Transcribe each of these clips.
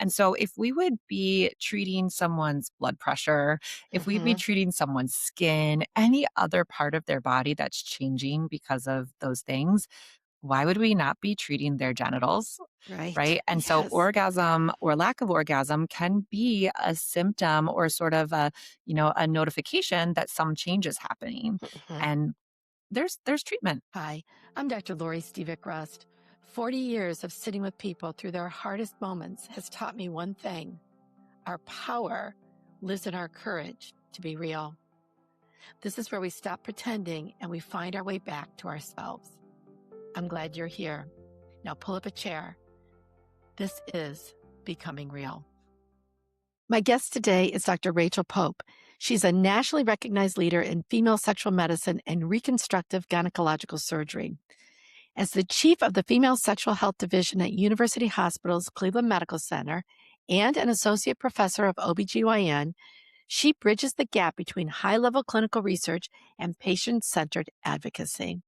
And so if we would be treating someone's blood pressure, if we'd be Hmm. treating someone's skin, any other part of their body that's changing because of those things, why would we not be treating their genitals? Right. Right. And so Yes. orgasm or lack of orgasm can be a symptom or sort of a notification that some change is happening. Mhm. And there's treatment. Hi, I'm Dr. Lori Stevick Rust. 40 years of sitting with people through their hardest moments has taught me one thing: our power lives in our courage to be real. This is where we stop pretending and we find our way back to ourselves. I'm glad you're here. Now pull up a chair. This is Becoming Real. My guest today is Dr. Rachel Pope. She's a nationally recognized leader in female sexual medicine and reconstructive gynecological surgery. As the chief of the Female Sexual Health Division at University Hospitals Cleveland Medical Center and an associate professor of OBGYN, she bridges the gap between high level clinical research and patient centered advocacy.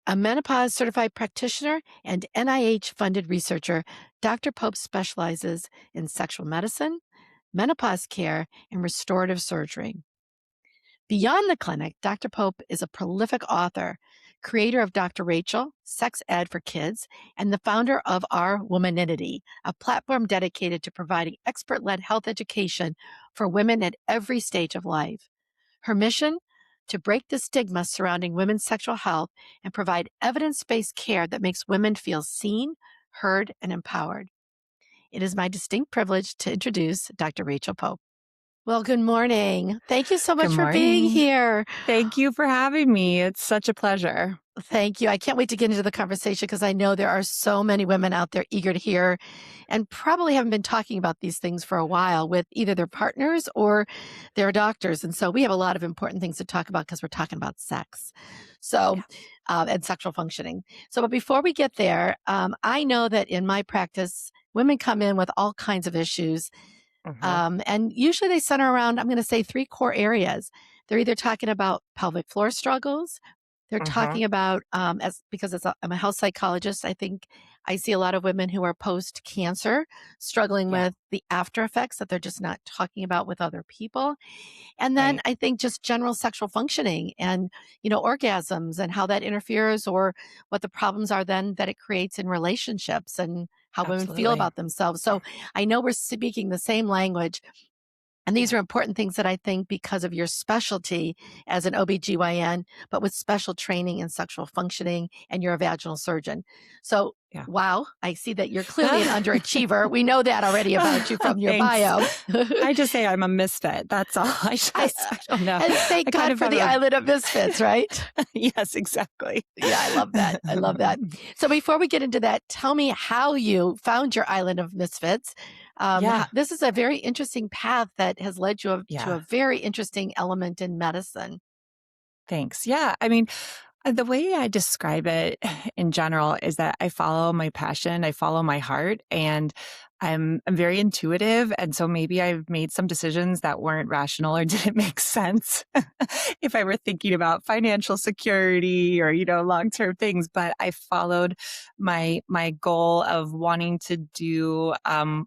A menopause certified practitioner and NIH funded researcher, Dr. Pope specializes in sexual medicine, menopause care, and restorative surgery. Beyond the clinic, Dr. Pope is a prolific author, creator of Dr. Rachel, Sex Ed for Kids, and the founder of Our Womaninity, a platform dedicated to providing expert led health education for women at every stage of life. Her mission? To break the stigma surrounding women's sexual health and provide evidence based care that makes women feel seen, heard, and empowered. It is my distinct privilege to introduce Dr. Rachel Pope. Well, good morning. Thank you so Good much for being morning. here. Thank you for having me. It's such a pleasure. Thank you. I can't wait to get into the conversation because I know there are so many women out there eager to hear and probably haven't been talking about these things for a while with either their partners or their doctors. And so we have a lot of important things to talk about because we're talking about sex. So, Yeah. and sexual functioning. So, but before we get there, I know that in my practice, women come in with all kinds of issues. Hmm. And usually they center around, I'm going to say, three core areas. They're either talking about pelvic floor struggles. They're Hmm. talking about, I'm a health psychologist, I think I see a lot of women who are post cancer struggling Yeah. with the after effects that they're just not talking about with other people. And then Right. I think just general sexual functioning and, orgasms and how that interferes or what the problems are then that it creates in relationships and how women feel Absolutely. about themselves. So I know we're speaking the same language. And these Yeah. are important things that I think because of your specialty as an OBGYN, but with special training in sexual functioning and you're a vaginal surgeon. So, Yeah. wow, I see that you're clearly an underachiever. We know that already about you from your Thanks. bio. I just say I'm a misfit. That's all. I, I don't know. and I thank kind God of for have the a, island of misfits, right? yes, exactly. Yeah, I love that. I love that. So before we get into that, tell me how you found your island of misfits. Yeah. This is a very interesting path that has led you to Yeah. a very interesting element in medicine. Thanks. Yeah. I mean, the way I describe it in general is that I follow my passion, I follow my heart, and I'm very intuitive. And so maybe I've made some decisions that weren't rational or didn't make sense if I were thinking about financial security or, long-term things. But I followed my goal of wanting to do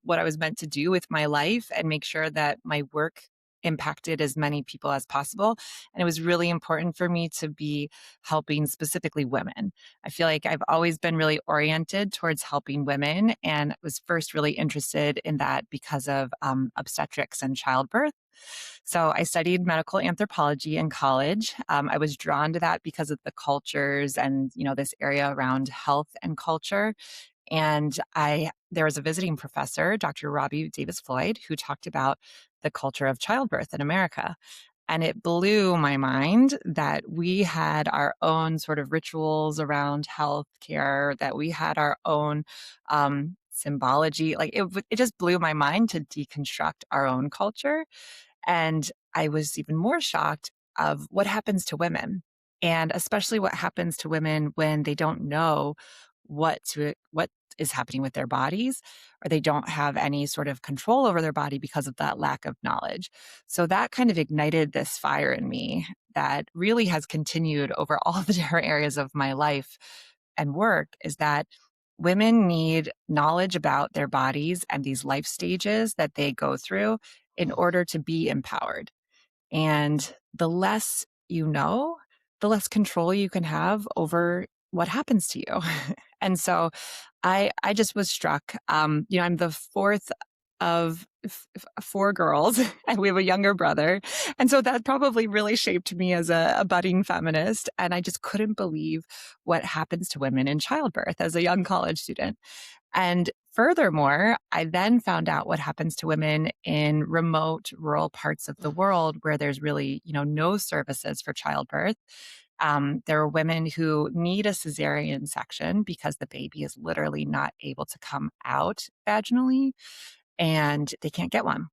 what I was meant to do with my life and make sure that my work impacted as many people as possible. And it was really important for me to be helping specifically women. I feel like I've always been really oriented towards helping women and was first really interested in that because of obstetrics and childbirth. So I studied medical anthropology in college. I was drawn to that because of the cultures and, this area around health and culture. And there was a visiting professor, Dr. Robbie Davis Floyd, who talked about the culture of childbirth in America. And it blew my mind that we had our own sort of rituals around health care, that we had our own symbology. Like it just blew my mind to deconstruct our own culture. And I was even more shocked of what happens to women, and especially what happens to women when they don't know what is happening with their bodies, or they don't have any sort of control over their body because of that lack of knowledge. So that kind of ignited this fire in me that really has continued over all the different areas of my life and work, is that women need knowledge about their bodies and these life stages that they go through in order to be empowered. And the less you know, the less control you can have over what happens to you. And so I just was struck. I'm the fourth of four girls, and we have a younger brother. And so that probably really shaped me as a budding feminist. And I just couldn't believe what happens to women in childbirth as a young college student. And furthermore, I then found out what happens to women in remote rural parts of the world where there's really, no services for childbirth. There are women who need a cesarean section because the baby is literally not able to come out vaginally and they can't get one.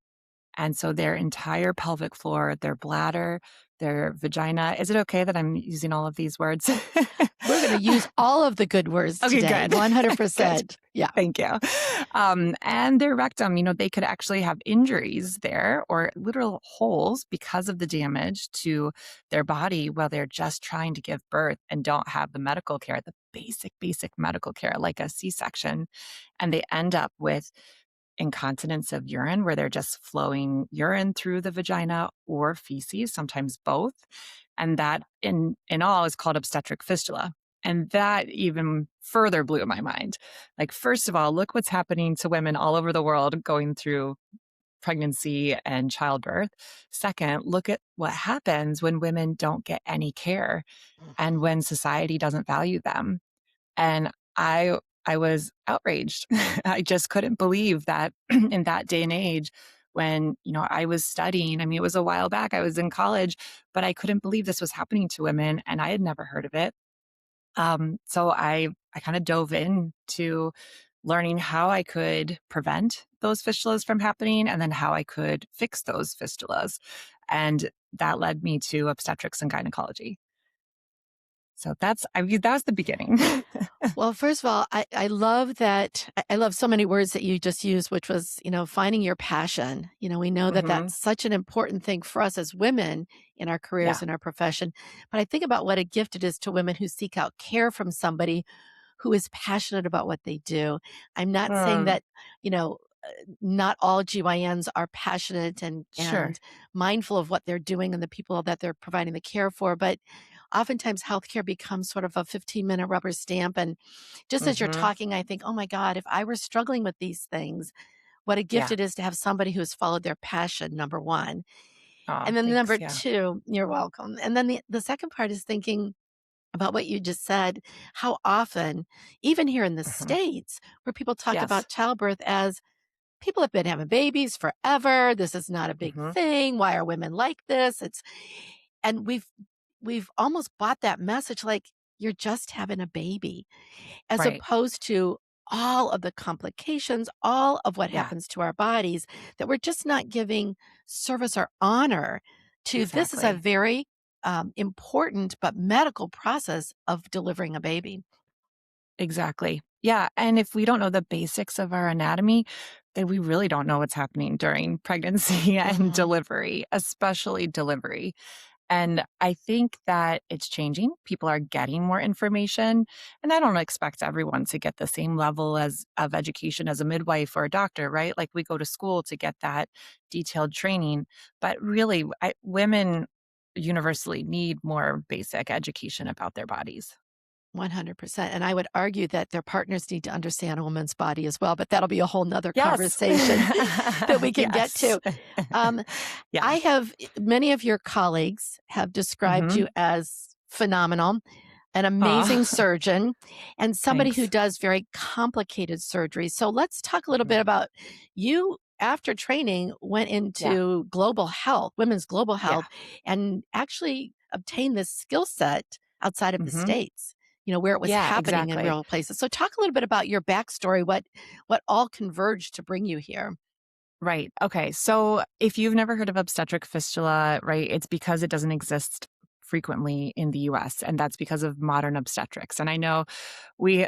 And so their entire pelvic floor, their bladder, their vagina. Is it okay that I'm using all of these words? We're going to use all of the good words Okay, today. good. Good. 100%. Yeah. Thank you. And their rectum, they could actually have injuries there or literal holes because of the damage to their body while they're just trying to give birth and don't have the medical care, the basic medical care, like a C-section. And they end up with incontinence of urine where they're just flowing urine through the vagina or feces, sometimes both. And that in all is called obstetric fistula. And that even further blew my mind. Like, first of all, look what's happening to women all over the world going through pregnancy and childbirth. Second, look at what happens when women don't get any care and when society doesn't value them. And I was outraged. I just couldn't believe that in that day and age when, I was studying, I mean, it was a while back, I was in college, but I couldn't believe this was happening to women and I had never heard of it. So I kind of dove into learning how I could prevent those fistulas from happening and then how I could fix those fistulas. And that led me to obstetrics and gynecology. So that was the beginning. Well, first of all, I love that. I love so many words that you just used, which was, finding your passion. We know that Hmm. that's such an important thing for us as women in our careers, Yeah. in our profession. But I think about what a gift it is to women who seek out care from somebody who is passionate about what they do. I'm not saying Mm, that, you know, not all GYNs are passionate and sure. mindful of what they're doing and the people that they're providing the care for, but oftentimes healthcare becomes sort of a 15-minute rubber stamp. And just as you're Hmm. talking, I think, oh my God, if I were struggling with these things, what a gift Yeah. it is to have somebody who's followed their passion, number one. Oh, And then thanks. number Yeah. two, you're welcome. And then the second part is thinking about what you just said, how often, even here in the Hmm. States, where people talk Yes. about childbirth as people have been having babies forever. This is not a big Hmm. thing. Why are women like this? And we've almost bought that message like you're just having a baby, as Right. opposed to all of the complications, all of what Yeah. happens to our bodies, that we're just not giving service or honor to. This is a Exactly. very important but medical process of delivering a baby. Exactly. Yeah. And if we don't know the basics of our anatomy, then we really don't know what's happening during pregnancy and Mhm. delivery, especially delivery. And I think that it's changing. People are getting more information. And I don't expect everyone to get the same level of education as a midwife or a doctor, right? Like we go to school to get that detailed training. But really, women universally need more basic education about their bodies. 100%. And I would argue that their partners need to understand a woman's body as well, but that'll be a whole nother Yes. conversation that we can get Yes. to. Um, Yeah. I have many of your colleagues have described Mhm. you as phenomenal, an amazing Aw, surgeon, and somebody who thanks. does very complicated surgery. So let's talk a little bit Mhm. about you. After training, went Yeah. into global health, women's global Yeah. health, and actually obtained this skill set outside of the Mhm. states. Where it was Yeah, happening in exactly. real places. So talk a little bit about your backstory. What all converged to bring you here? Right. Okay. So if you've never heard of obstetric fistula, right, it's because it doesn't exist frequently in the US, and that's because of modern obstetrics. And I know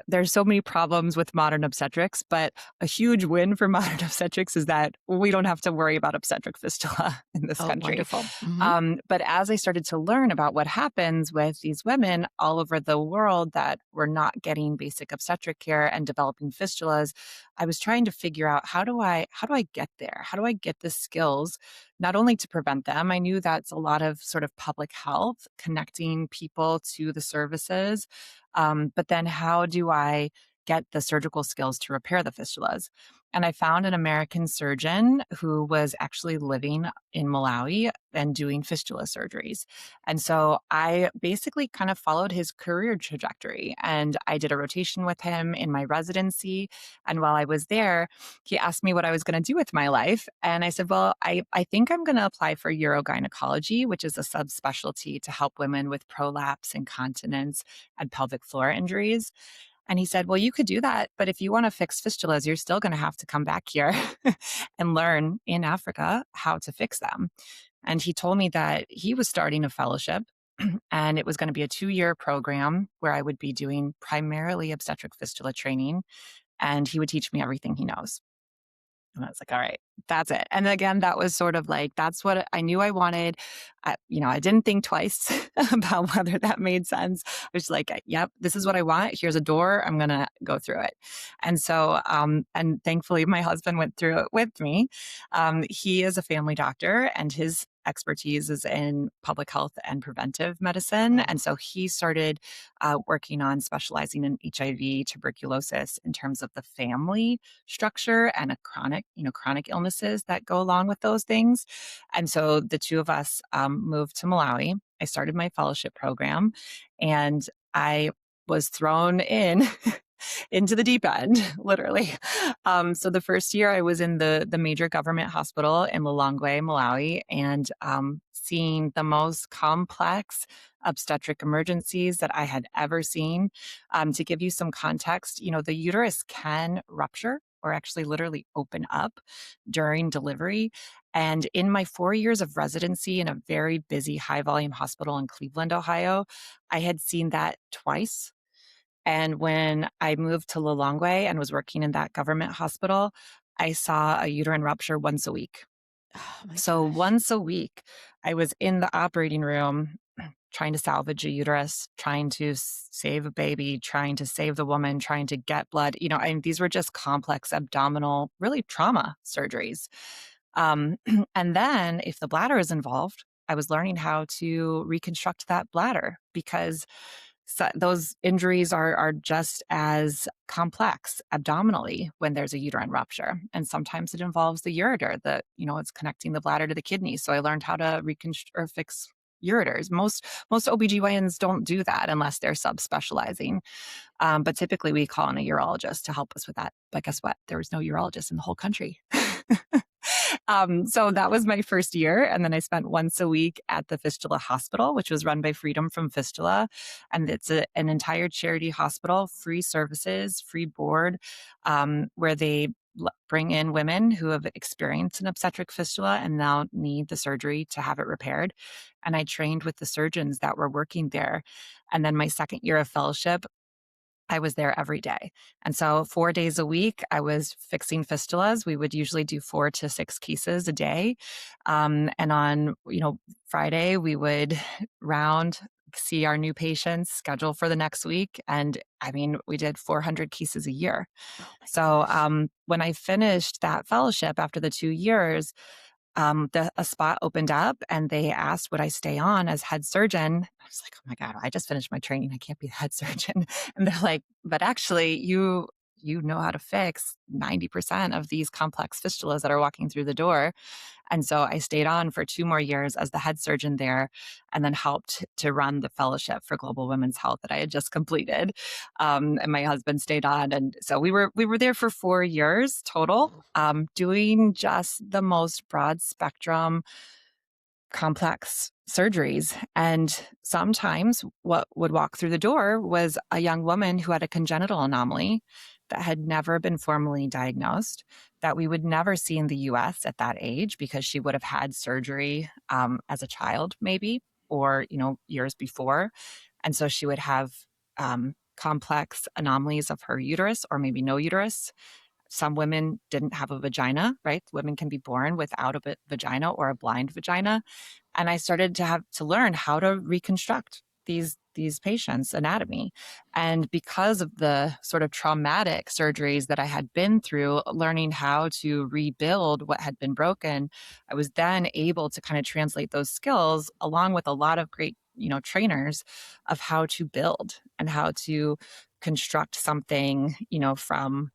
there's so many problems with modern obstetrics, but a huge win for modern obstetrics is that we don't have to worry about obstetric fistula in this Oh, country. wonderful. Hmm. But as I started to learn about what happens with these women all over the world that were not getting basic obstetric care and developing fistulas, I was trying to figure out how do I get there? How do I get the skills not only to prevent them? I knew that's a lot of sort of public health, connecting people to the services. But then how do I get the surgical skills to repair the fistulas? And I found an American surgeon who was actually living in Malawi and doing fistula surgeries. And so I basically kind of followed his career trajectory, and I did a rotation with him in my residency. And while I was there, he asked me what I was going to do with my life. And I said, well, I think I'm going to apply for urogynecology, which is a subspecialty to help women with prolapse, incontinence, and pelvic floor injuries. And he said, well, you could do that, but if you want to fix fistulas, you're still going to have to come back here and learn in Africa how to fix them. And he told me that he was starting a fellowship and it was going to be a 2-year program where I would be doing primarily obstetric fistula training, and he would teach me everything he knows. And I was like, all right, that's it. And again, that was sort of like, that's what I knew I wanted. I didn't think twice about whether that made sense. I was like, yep, this is what I want. Here's a door. I'm going to go through it. And so, and thankfully, my husband went through it with me. He is a family doctor, and his expertise is in public health and preventive medicine. Oh, And so he started working on specializing in HIV, tuberculosis in terms of the family structure and a chronic illnesses that go along with those things. And so the two of us moved to Malawi. I started my fellowship program, and I was thrown in into the deep end, literally. So the first year I was in the major government hospital in Lilongwe, Malawi, and seeing the most complex obstetric emergencies that I had ever seen. To give you some context, the uterus can rupture or actually literally open up during delivery. And in my 4 years of residency in a very busy, high volume hospital in Cleveland, Ohio, I had seen that twice. And when I moved to Lilongwe and was working in that government hospital, I saw a uterine rupture once a week. oh my So gosh. once a week, I was in the operating room trying to salvage a uterus, trying to save a baby, trying to save the woman, trying to get blood. These were just complex abdominal, really trauma surgeries. Um, and then if the bladder is involved, I was learning how to reconstruct that bladder because those injuries are just as complex abdominally when there's a uterine rupture. And sometimes it involves the ureter, it's connecting the bladder to the kidney. So I learned how to reconstruct or fix ureters. Most OBGYNs don't do that unless they're subspecializing. But typically we call in a urologist to help us with that. But guess what? There was no urologist in the whole country. So that was my first year. And then I spent once a week at the Fistula Hospital, which was run by Freedom from Fistula. And it's an entire charity hospital, free services, free board, where they bring in women who have experienced an obstetric fistula and now need the surgery to have it repaired. And I trained with the surgeons that were working there. And then my second year of fellowship, I was there every day. And so 4 days a week, I was fixing fistulas. We would usually do 4 to 6 cases a day. And on, Friday, we would round, see our new patients, schedule for the next week. And I mean, we did 400 cases a year. Oh my So gosh. when I finished that fellowship after the 2 years, a spot opened up and they asked, would I stay on as head surgeon? I was like, oh my God, I just finished my training. I can't be the head surgeon. And they're like, but actually you know how to fix 90% of these complex fistulas that are walking through the door. And so I stayed on for 2 more years as the head surgeon there, and then helped to run the fellowship for global women's health that I had just completed. And my husband stayed on. And so we were there for 4 years total, doing just the most broad spectrum complex surgeries. And sometimes what would walk through the door was a young woman who had a congenital anomaly that had never been formally diagnosed, that we would never see in the US at that age because she would have had surgery as a child, maybe, or, years before. And so she would have complex anomalies of her uterus or maybe no uterus. Some women didn't have a vagina, right? Women can be born without a vagina or a blind vagina. And I started to have to learn how to reconstruct these patients' anatomy. And because of the sort of traumatic surgeries that I had been through, learning how to rebuild what had been broken, I was then able to kind of translate those skills along with a lot of great, trainers of how to build and how to construct something, from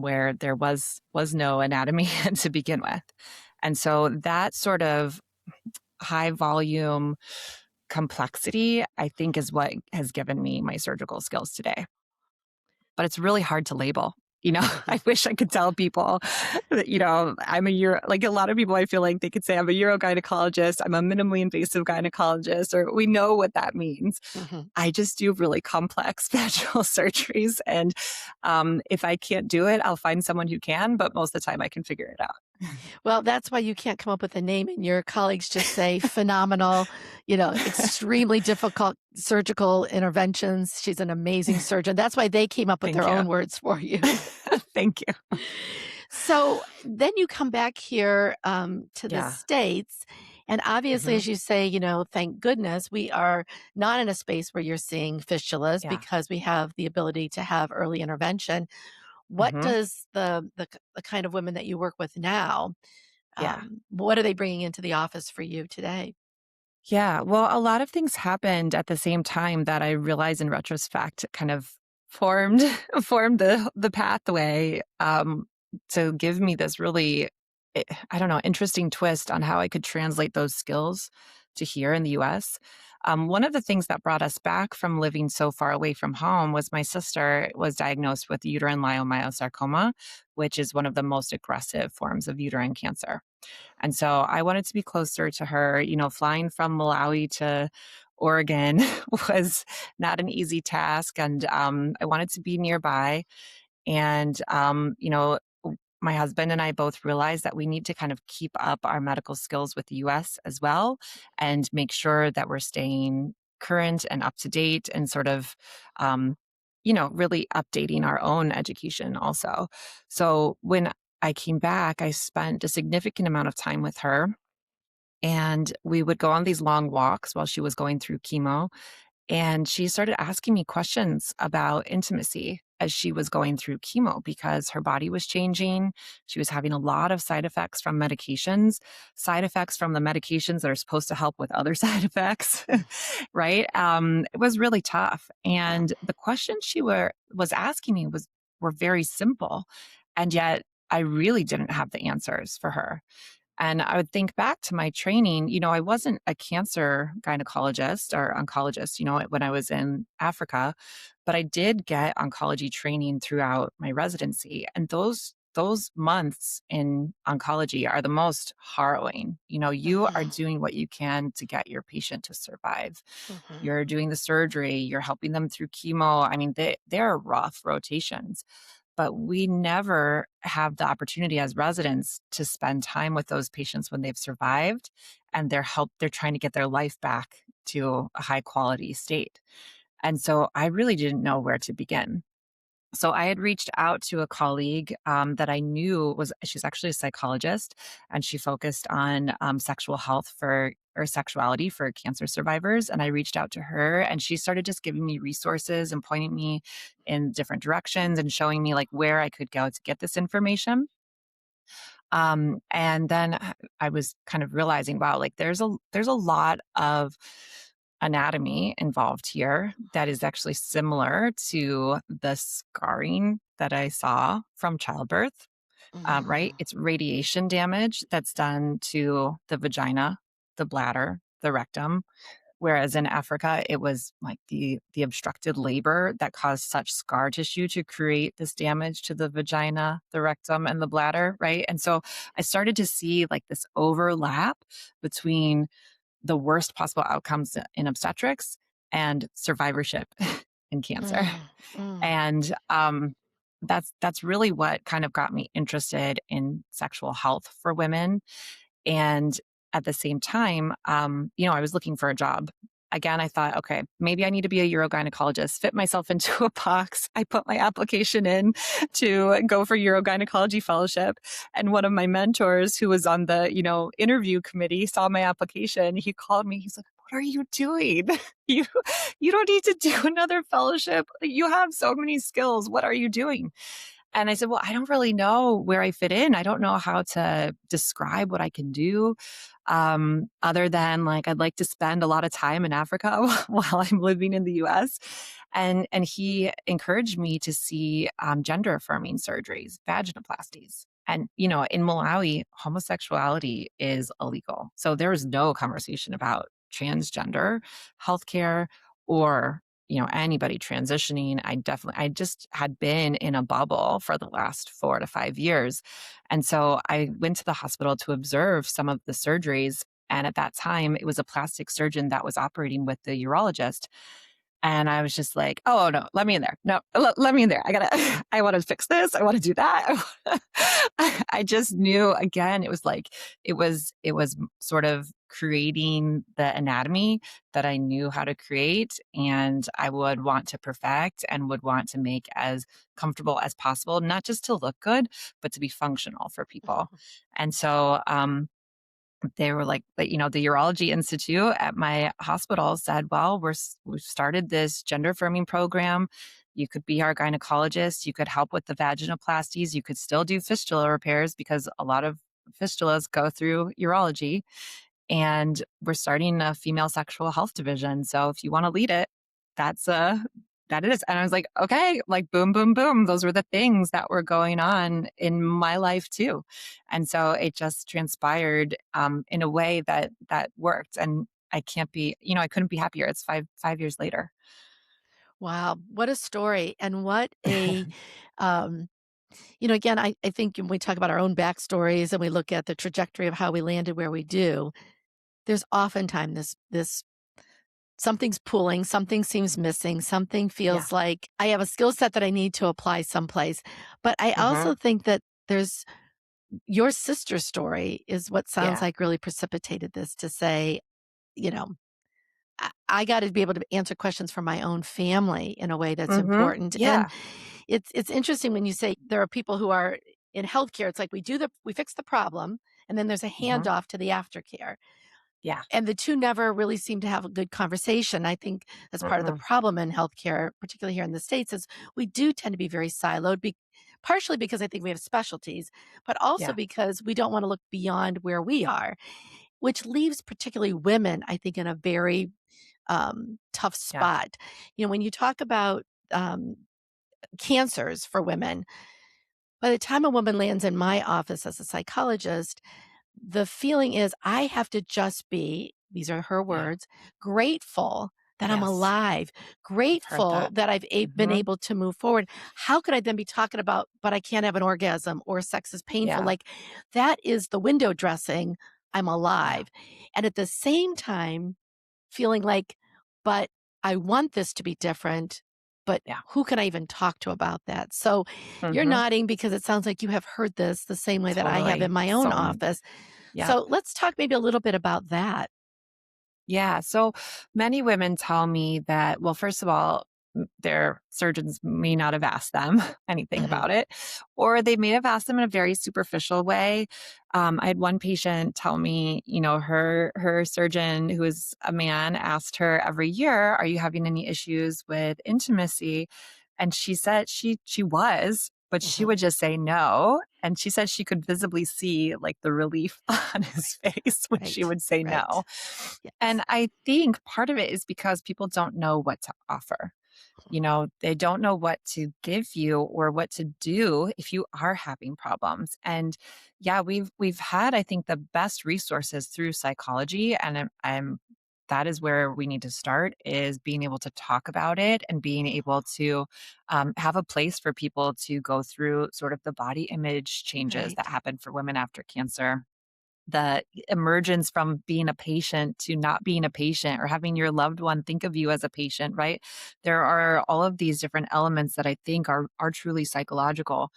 where there was no anatomy to begin with. And so that sort of high volume complexity, I think, is what has given me my surgical skills today. But it's really hard to label. I wish I could tell people that, I'm like a lot of people, I feel like they could say I'm a urogynecologist, I'm a minimally invasive gynecologist, or we know what that means. Mhm. I just do really complex vaginal surgeries. And if I can't do it, I'll find someone who can, but most of the time I can figure it out. Well, that's why you can't come up with a name and your colleagues just say phenomenal, extremely difficult surgical interventions. She's an amazing surgeon. That's why they came up with Thank their you. own words for you. Thank you. So then you come back here to the Yeah. States. And obviously, Hmm. as you say, thank goodness we are not in a space where you're seeing fistulas Yeah. because we have the ability to have early intervention. What Hmm. does the kind of women that you work with now, Yeah. what are they bringing into the office for you today? Yeah. Well, a lot of things happened at the same time that I realize in retrospect kind of formed formed the pathway to give me this really I don't know, interesting twist on how I could translate those skills to here in the US. One of the things that brought us back from living so far away from home was my sister was diagnosed with uterine leiomyosarcoma, which is one of the most aggressive forms of uterine cancer. And so I wanted to be closer to her. Flying from Malawi to Oregon was not an easy task. And I wanted to be nearby. And, my husband and I both realized that we need to kind of keep up our medical skills with the US as well and make sure that we're staying current and up to date and sort of, really updating our own education also. So when I came back, I spent a significant amount of time with her. And we would go on these long walks while she was going through chemo. And she started asking me questions about intimacy as she was going through chemo because her body was changing. She was having a lot of side effects from medications, side effects from the medications that are supposed to help with other side effects, Mm, right? It was really tough. wow. And the questions she was asking me were very simple. And yet I really didn't have the answers for her. And I would think back to my training, I wasn't a cancer gynecologist or oncologist, when I was in Africa, but I did get oncology training throughout my residency. And those months in oncology are the most harrowing. You are Mhm, doing what you can to get your patient to survive. mhm, You're doing the surgery, you're helping them through chemo. I mean, they're rough rotations, but we never have the opportunity as residents to spend time with those patients when they've survived and they're trying to get their life back to a high quality state. And so I really didn't know where to begin. So I had reached out to a colleague that I knew she's actually a psychologist, and she focused on sexual health or sexuality for cancer survivors. And I reached out to her, and she started just giving me resources and pointing me in different directions and showing me like where I could go to get this information. And then I was kind of realizing, wow, like there's a lot of anatomy involved here that is actually similar to the scarring that I saw from childbirth. Right? mhm, It's radiation damage that's done to the vagina, the bladder, the rectum. Whereas in Africa, it was like the obstructed labor that caused such scar tissue to create this damage to the vagina, the rectum, and the bladder, right? And so I started to see like this overlap between the worst possible outcomes in obstetrics and survivorship in cancer. mm, mm. And that's really what kind of got me interested in sexual health for women. And at the same time, I was looking for a job. Again, I thought, okay, maybe I need to be a urogynecologist, fit myself into a box. I put my application in to go for urogynecology fellowship. And one of my mentors who was on the, interview committee saw my application. He called me. He's like, what are you doing? you you don't need to do another fellowship. You have so many skills. What are you doing? And I said, well, I don't really know where I fit in. I don't know how to describe what I can do. Other than like, I'd like to spend a lot of time in Africa while I'm living in the US. And he encouraged me to see gender affirming surgeries, vaginoplasties. And, in Malawi, homosexuality is illegal. So there is no conversation about transgender healthcare or anybody transitioning. I just had been in a bubble for the last 4 to 5 years. And so I went to the hospital to observe some of the surgeries. And at that time, it was a plastic surgeon that was operating with the urologist. And I was just like, oh no, let me in there. No, let me in there. I want to fix this. I want to do that. I just knew again, it was like, it was sort of creating the anatomy that I knew how to create and I would want to perfect and would want to make as comfortable as possible, not just to look good, but to be functional for people. And so, they were like, the Urology Institute at my hospital said, well, we've started this gender affirming program. You could be our gynecologist. You could help with the vaginoplasties. You could still do fistula repairs because a lot of fistulas go through urology. And we're starting a female sexual health division. So if you want to lead it, that's that it is. And I was like, okay, like boom, boom, boom. Those were the things that were going on in my life too. And so it just transpired in a way that worked. And I couldn't be happier. It's five years later. Wow, what a story and what a um, again, I think when we talk about our own backstories and we look at the trajectory of how we landed where we do, there's oftentimes this something's pulling, something seems missing, something Yeah. feels like I have a skill set that I need to apply someplace. But I Hmm. also think that there's your sister's story is what sounds Yeah. like really precipitated this to say, you know, I got to be able to answer questions for my own family in a way that's Hmm. important. And Yeah. it's interesting when you say there are people who are in healthcare. It's like we fix the problem, and then there's a Hmm. handoff to the aftercare. Yeah. And the 2 never really seem to have a good conversation. I think that's part of the Mm-mm. problem in healthcare, particularly here in the States, is we do tend to be very siloed, partially because I think we have specialties, but also Yeah. because we don't wanna look beyond where we are, which leaves particularly women, I think, in a very, tough Yeah. spot. When you talk about, um, cancers for women, by the time a woman lands in my office as a psychologist, the feeling is I have to just be, these are her Yeah. words, grateful that I'm Yes. alive, I've heard grateful that. that been Hmm. able to move forward. How could I then be talking about, but I can't have an orgasm or sex is painful? Yeah. Like that is the window dressing. I'm Yeah. alive. And at the same time, feeling like, but I want this to be different, but Yeah. who can I even talk to about that? So you're Hmm. nodding because it sounds like you have heard this the same way that I have in Totally. my own office. Yeah. So let's talk maybe a little bit about that. Yeah. So many women tell me that, well, first of all, their surgeons may not have asked them anything Mhm. about it, or they may have asked them in a very superficial way. I had one patient tell me, her surgeon, who is a man, asked her every year, "Are you having any issues with intimacy?" And she said she was, but she Mhm. would just say no. And she said she could visibly see like the relief on his face when she Right. would say no. Right. Yes. And I think part of it is because people don't know what to offer. They don't know what to give you or what to do if you are having problems. And yeah, we've had, I think, the best resources through psychology, and that is where we need to start, is being able to talk about it and being able to have a place for people to go through sort of the body image changes that Right. happen for women after cancer, the emergence from being a patient to not being a patient or having your loved one think of you as a patient, right? There are all of these different elements that I think are truly psychological.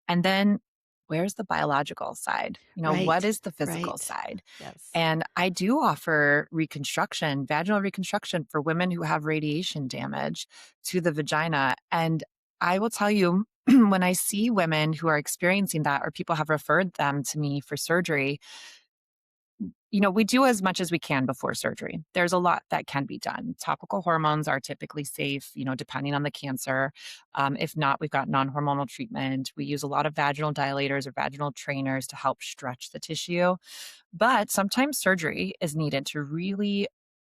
And then where's the biological side? What Right. is the physical Right. side? Yes. And I do offer reconstruction, vaginal reconstruction for women who have radiation damage to the vagina. And I will tell you, when I see women who are experiencing that or people have referred them to me for surgery, we do as much as we can before surgery. There's a lot that can be done. Topical hormones are typically safe, depending on the cancer. If not, we've got non hormonal treatment. We use a lot of vaginal dilators or vaginal trainers to help stretch the tissue. But sometimes surgery is needed to really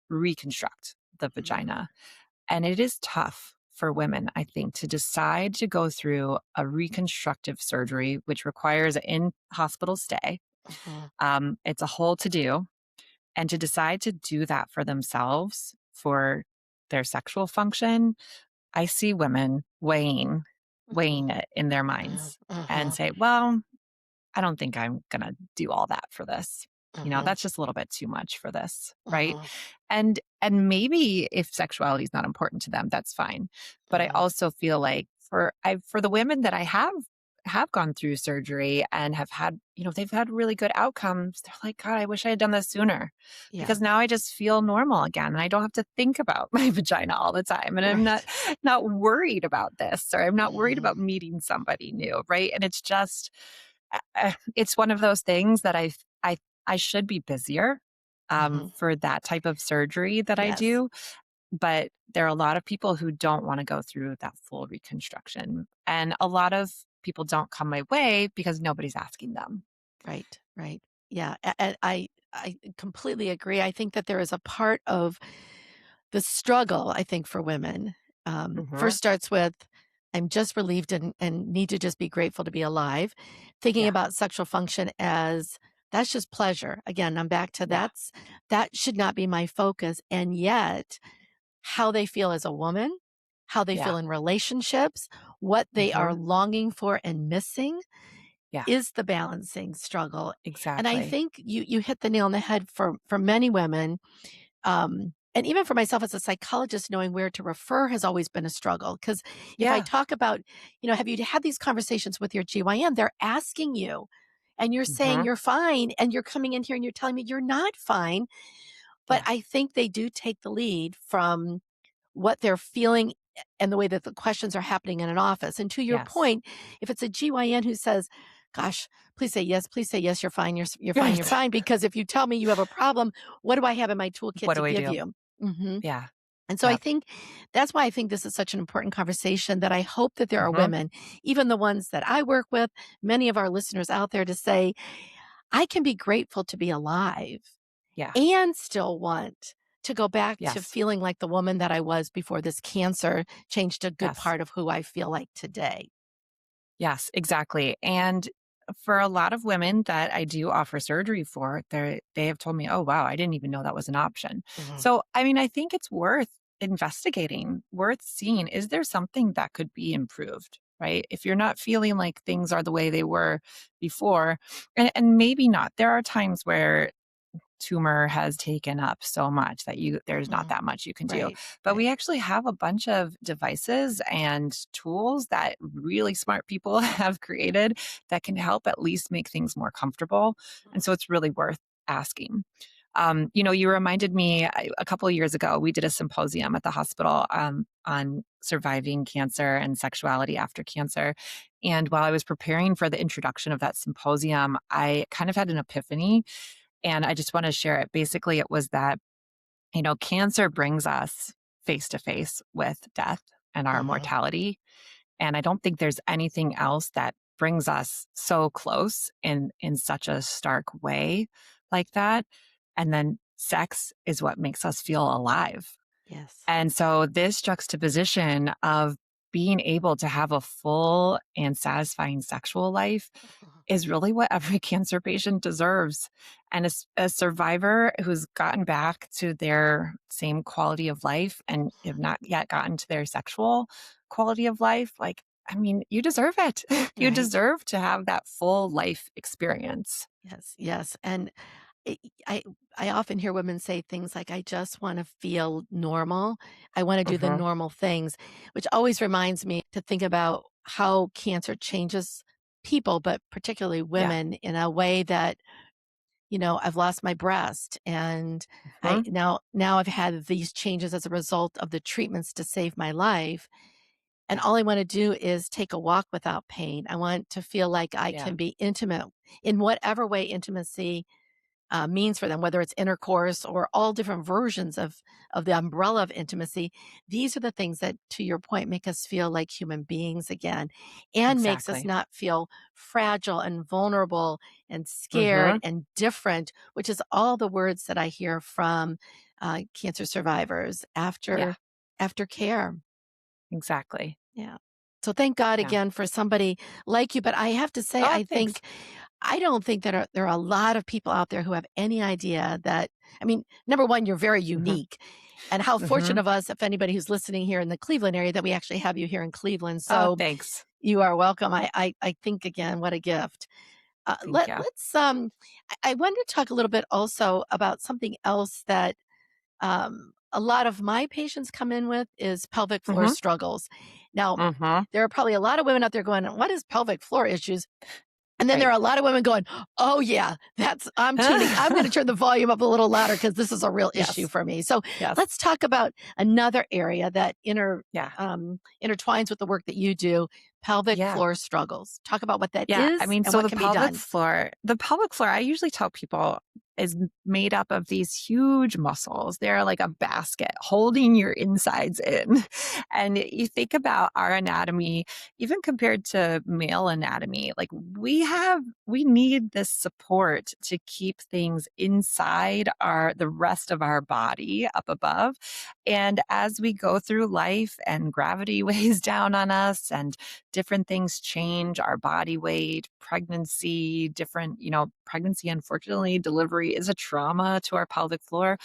reconstruct the Mm-hmm. vagina. And it is tough for women, I think, to decide to go through a reconstructive surgery, which requires an in hospital stay. Hmm. It's a whole to do. And to decide to do that for themselves, for their sexual function, I see women weighing it in their Hmm. minds and Hmm. say, well, I don't think I'm gonna do all that for this. Hmm. That's just a little bit too much for this, right? Hmm. And maybe if sexuality is not important to them, that's fine. But I Hmm. also feel like for the women that I have gone through surgery and have had, they've had really good outcomes. They're like, God, I wish I had done this sooner Yeah. because now I just feel normal again and I don't have to think about my vagina all the time. And I'm not Right. not worried about this or I'm not worried Hmm. about meeting somebody new, right? And it's just it's one of those things that I should be busier, Hmm. for that type of surgery that I Yes. do, but there are a lot of people who don't wanna go through that full reconstruction, and a lot of people don't come my way because nobody's asking them. Right. Right. Yeah. And I completely agree. I think that there is a part of the struggle, I think, for women, Mhm. first starts with, "I'm just relieved and need to just be grateful to be alive," thinking Yeah, about sexual function as, "That's just pleasure." Again, I'm back to yeah. that should not be my focus, and yet, how they feel as a woman, how they Yeah. feel in relationships, what they are Mhm. longing for and missing Yeah, is the balancing struggle, and I exactly. think you hit the nail on the head for many women, and even for myself as a psychologist, knowing where to refer has always been a struggle. Because if I Yeah. talk about, have you had these conversations with your GYN? They're asking you, and you're saying Mhm. you're fine, and you're coming in here and you're telling me you're not fine. But Yeah. I think they do take the lead from what they're feeling and the way that the questions are happening in an office. And to your Yes. point, if it's a GYN who says, "Gosh, please say yes, you're fine, you're fine, you're Right. fine," because if you tell me you have a problem, what do I have in my toolkit What to do I give do? you? Mhm. Yeah. And so I Yep. think that's why I think this is such an important conversation that I hope that there are Mhm. women, even the ones that I work with, many of our listeners out there to say, I can be grateful to be alive Yeah. and still want to go back to Yes. feeling like the woman that I was before this cancer changed a good Yes. part of who I feel like today. Yes, exactly. And for a lot of women that I do offer surgery for, they have told me, "Oh, wow, I didn't even know that was an option." Mhm. So, I mean, I think it's worth investigating, worth seeing, is there something that could be improved, right? If you're not feeling like things are the way they were before, and maybe not. There are times where tumor has taken up so much that there's not Mhm. that much you can do. Right, But right. we actually have a bunch of devices and tools that really smart people have created that can help at least make things more comfortable. And so it's really worth asking. You reminded me a couple of years ago, we did a symposium at the hospital on surviving cancer and sexuality after cancer. And while I was preparing for the introduction of that symposium, I kind of had an epiphany and I just want to share it. Basically, it was that, cancer brings us face to face with death and our Mhm. mortality. And I don't think there's anything else that brings us so close in such a stark way like that. And then sex is what makes us feel alive. Yes. And so this juxtaposition of being able to have a full and satisfying sexual life Mhm. is really what every cancer patient deserves. And as a survivor who's gotten back to their same quality of life and have not yet gotten to their sexual quality of life, like, I mean, you deserve it. You Right. deserve to have that full life experience. Yes, yes, and I I I often hear women say things like, "I just wanna feel normal. I wanna do the Hmm. normal things," which always reminds me to think about how cancer changes people, but particularly Yeah. women, in a way that, I've lost my breast, and I Mhm. now I've had these changes as a result of the treatments to save my life, and Yeah. all I wanna do is take a walk without pain. I want to feel like I Yeah. can be intimate in whatever way intimacy means for them, whether it's intercourse or all different versions of the umbrella of intimacy. These are the things that, to your point, make us feel like human beings again, and makes us Exactly. not feel fragile and vulnerable and scared Mhm. and different, which is all the words that I hear from cancer survivors Yeah. after care. Exactly. Yeah. So thank God Yeah. again for somebody like you. But I have to say, Oh, thanks. I don't think that there are a lot of people out there who have any idea that. I mean, number one, you're very Mhm. unique. And how fortunate Mhm. of us, if anybody who's listening here in the Cleveland area, that we actually have you here in Cleveland. Oh, So thanks. you are welcome. I think again, what a gift. Thank you. I wanted to talk a little bit also about something else that a lot of my patients come in with is pelvic floor Mhm. struggles. Now, Mhm. there are probably a lot of women out there going, "What is pelvic floor issues?" And then there Right. are a lot of women going, "Oh yeah, I'm gonna turn the volume up a little louder because this is a real issue Yes. for me." So Yes. let's talk about another area that Yeah. intertwines with the work that you do, pelvic Yeah. floor struggles. Talk about what that Yeah, I is mean, and so what can be done. the pelvic floor, I usually tell people is made up of these huge muscles. They're like a basket holding your insides in. And you think about our anatomy, even compared to male anatomy, like we need this support to keep things inside the rest of our body up above. And as we go through life and gravity weighs down on us and different things change our body weight, pregnancy, pregnancy, unfortunately, delivery is a trauma to our pelvic floor.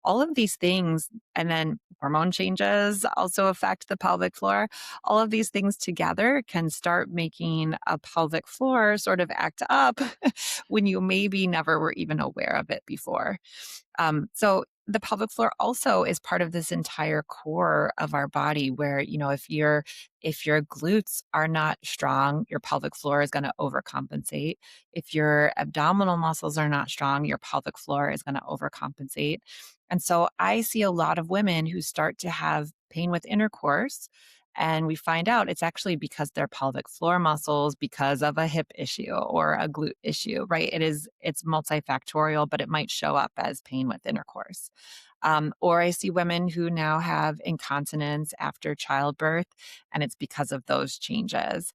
All of these things, and then hormone changes also affect the pelvic floor. All of these things together can start making a pelvic floor sort of act up when you maybe never were even aware of it before. So the pelvic floor also is part of this entire core of our body where, if your glutes are not strong, your pelvic floor is going to overcompensate. If your abdominal muscles are not strong, your pelvic floor is going to overcompensate. And so I see a lot of women who start to have pain with intercourse, and we find out it's actually because their pelvic floor muscles, because of a hip issue or a glute issue, right? It's multifactorial, but it might show up as pain with intercourse. Or I see women who now have incontinence after childbirth, and it's because of those changes.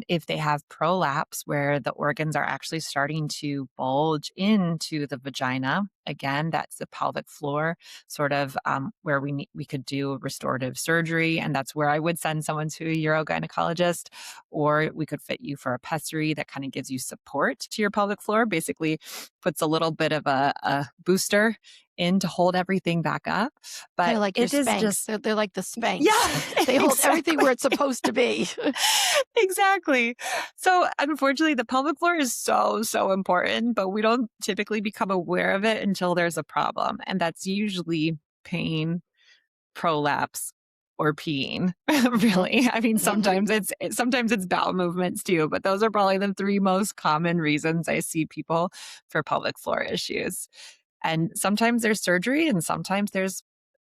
If they have prolapse, where the organs are actually starting to bulge into the vagina, again, that's the pelvic floor, sort of where we could do restorative surgery, and that's where I would send someone to a urogynecologist, or we could fit you for a pessary that kind of gives you support to your pelvic floor, basically puts a little bit of a booster in to hold everything back up. Kind But of like your it is Spanx. just, They're like the yeah, Spanx. They hold everything exactly. where it's supposed to be. Exactly. So, unfortunately, the pelvic floor is so, so important, but we don't typically become aware of it until there's a problem. And that's usually pain, prolapse, or peeing. Mhm, Really. I mean, mhm. sometimes it's bowel movements too, but those are probably the three most common reasons I see people for pelvic floor issues. And sometimes there's surgery, and sometimes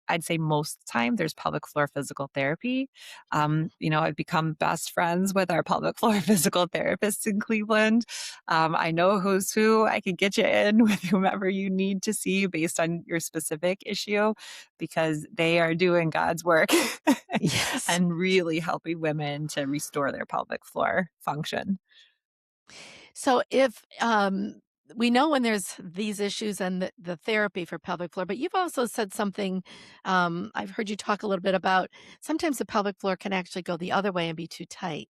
I'd say most of the time there's pelvic floor physical therapy. I've become best friends with our pelvic floor physical therapists in Cleveland. I know who's who. I can get you in with whomever you need to see based on your specific issue, because they are doing God's work Yes. and really helping women to restore their pelvic floor function. So if we know when there's these issues and the therapy for pelvic floor, but you've also said something. I've heard you talk a little bit about sometimes the pelvic floor can actually go the other way and be too tight.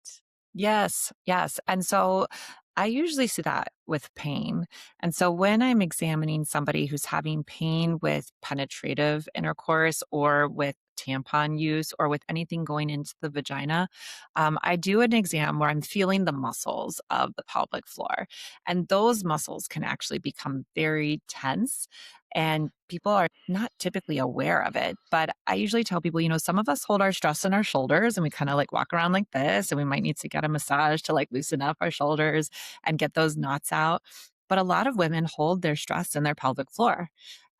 Yes, yes. And so I usually see that with pain. And so when I'm examining somebody who's having pain with penetrative intercourse or with tampon use or with anything going into the vagina, I do an exam where I'm feeling the muscles of the pelvic floor. And those muscles can actually become very tense. And people are not typically aware of it. But I usually tell people, some of us hold our stress in our shoulders and we kind of like walk around like this, and we might need to get a massage to like loosen up our shoulders and get those knots out. But a lot of women hold their stress in their pelvic floor.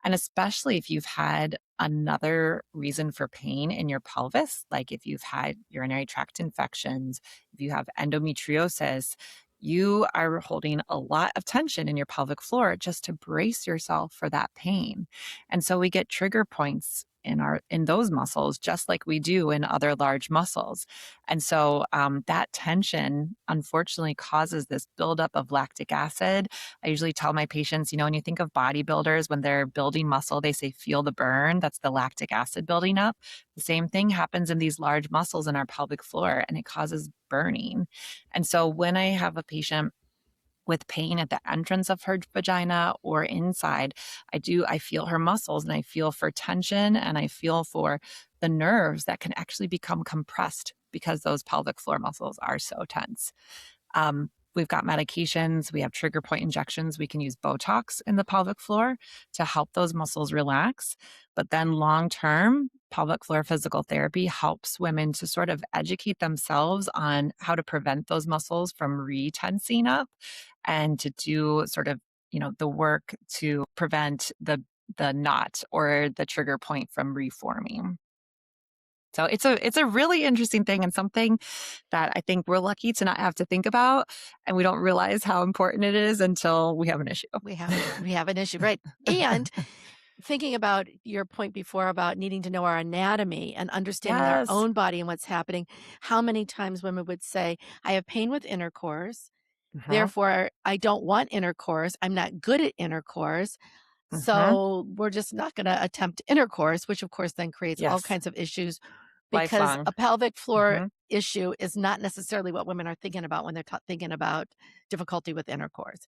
And especially if you've had another reason for pain in your pelvis, like if you've had urinary tract infections, if you have endometriosis, you are holding a lot of tension in your pelvic floor just to brace yourself for that pain. And so we get trigger points in those muscles just like we do in other large muscles. And so that tension unfortunately causes this buildup of lactic acid. I usually tell my patients, when you think of bodybuilders, when they're building muscle, they say, feel the burn. That's the lactic acid building up. The same thing happens in these large muscles in our pelvic floor, and it causes burning. And so when I have a patient with pain at the entrance of her vagina or inside, I feel her muscles and I feel for tension and I feel for the nerves that can actually become compressed because those pelvic floor muscles are so tense. We've got medications, we have trigger point injections. We can use Botox in the pelvic floor to help those muscles relax. But then long term, pelvic floor physical therapy helps women to sort of educate themselves on how to prevent those muscles from retensing up and to do sort of, the work to prevent the knot or the trigger point from reforming. So it's a really interesting thing and something that I think we're lucky to not have to think about, and we don't realize how important it is until we have an issue. We have an issue, right? And thinking about your point before about needing to know our anatomy and understanding our Yes. own body and what's happening, how many times women would say, I have pain with intercourse, Mhm. therefore I don't want intercourse, I'm not good at intercourse, Mhm. so we're just not going to attempt intercourse, which of course then creates all Yes. kinds of issues because Lifelong. a pelvic floor Mhm. issue is not necessarily what women are thinking about when they're thinking about difficulty with intercourse.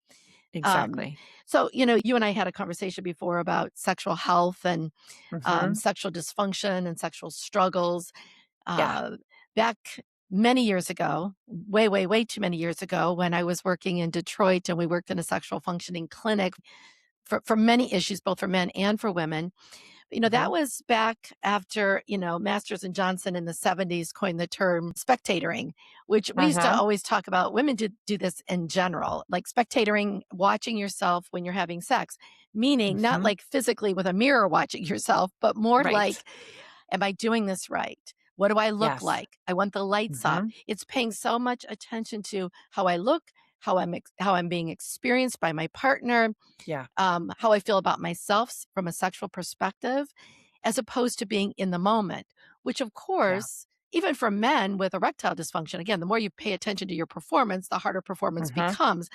Um, Exactly. so, you and I had a conversation before about sexual health and Mhm. sexual dysfunction and sexual struggles. Yeah. Uh, Back many years ago, way, way, way too many years ago, when I was working in Detroit and we worked in a sexual functioning clinic for many issues, both for men and for women. That Mhm. was back after, Masters and Johnson in the 70s coined the term spectatoring, which we used to Mhm. always talk about. Women did do this in general, like spectatoring, watching yourself when you're having sex, meaning not Mhm. like physically with a mirror watching yourself, but more Right. like, am I doing this right? What do I look Yes. like? I want the lights up. Mhm. It's paying so much attention to how I look, how I'm being experienced by my partner, Yeah. how I feel about myself from a sexual perspective, as opposed to being in the moment, which, of Yeah. course, even for men with erectile dysfunction, again, the more you pay attention to your performance, the harder performance Mhm. becomes.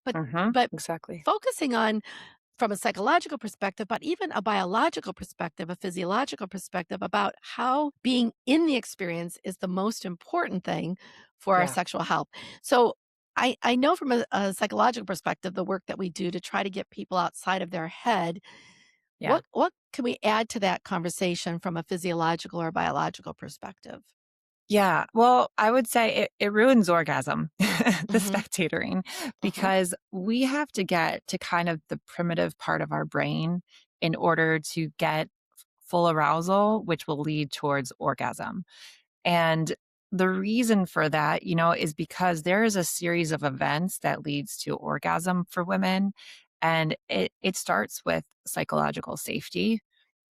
But, Mhm. but Exactly. focusing on from a psychological perspective, but even a biological perspective, a physiological perspective about how being in the experience is the most important thing for our Yeah. sexual health. So I know from a psychological perspective, the work that we do to try to get people outside of their head. Yeah. What can we add to that conversation from a physiological or biological perspective? Yeah. Well, I would say it ruins orgasm, the Mhm, spectatoring, mhm, because we have to get to kind of the primitive part of our brain in order to get full arousal, which will lead towards orgasm. And the reason for that, is because there is a series of events that leads to orgasm for women. And it starts with psychological safety.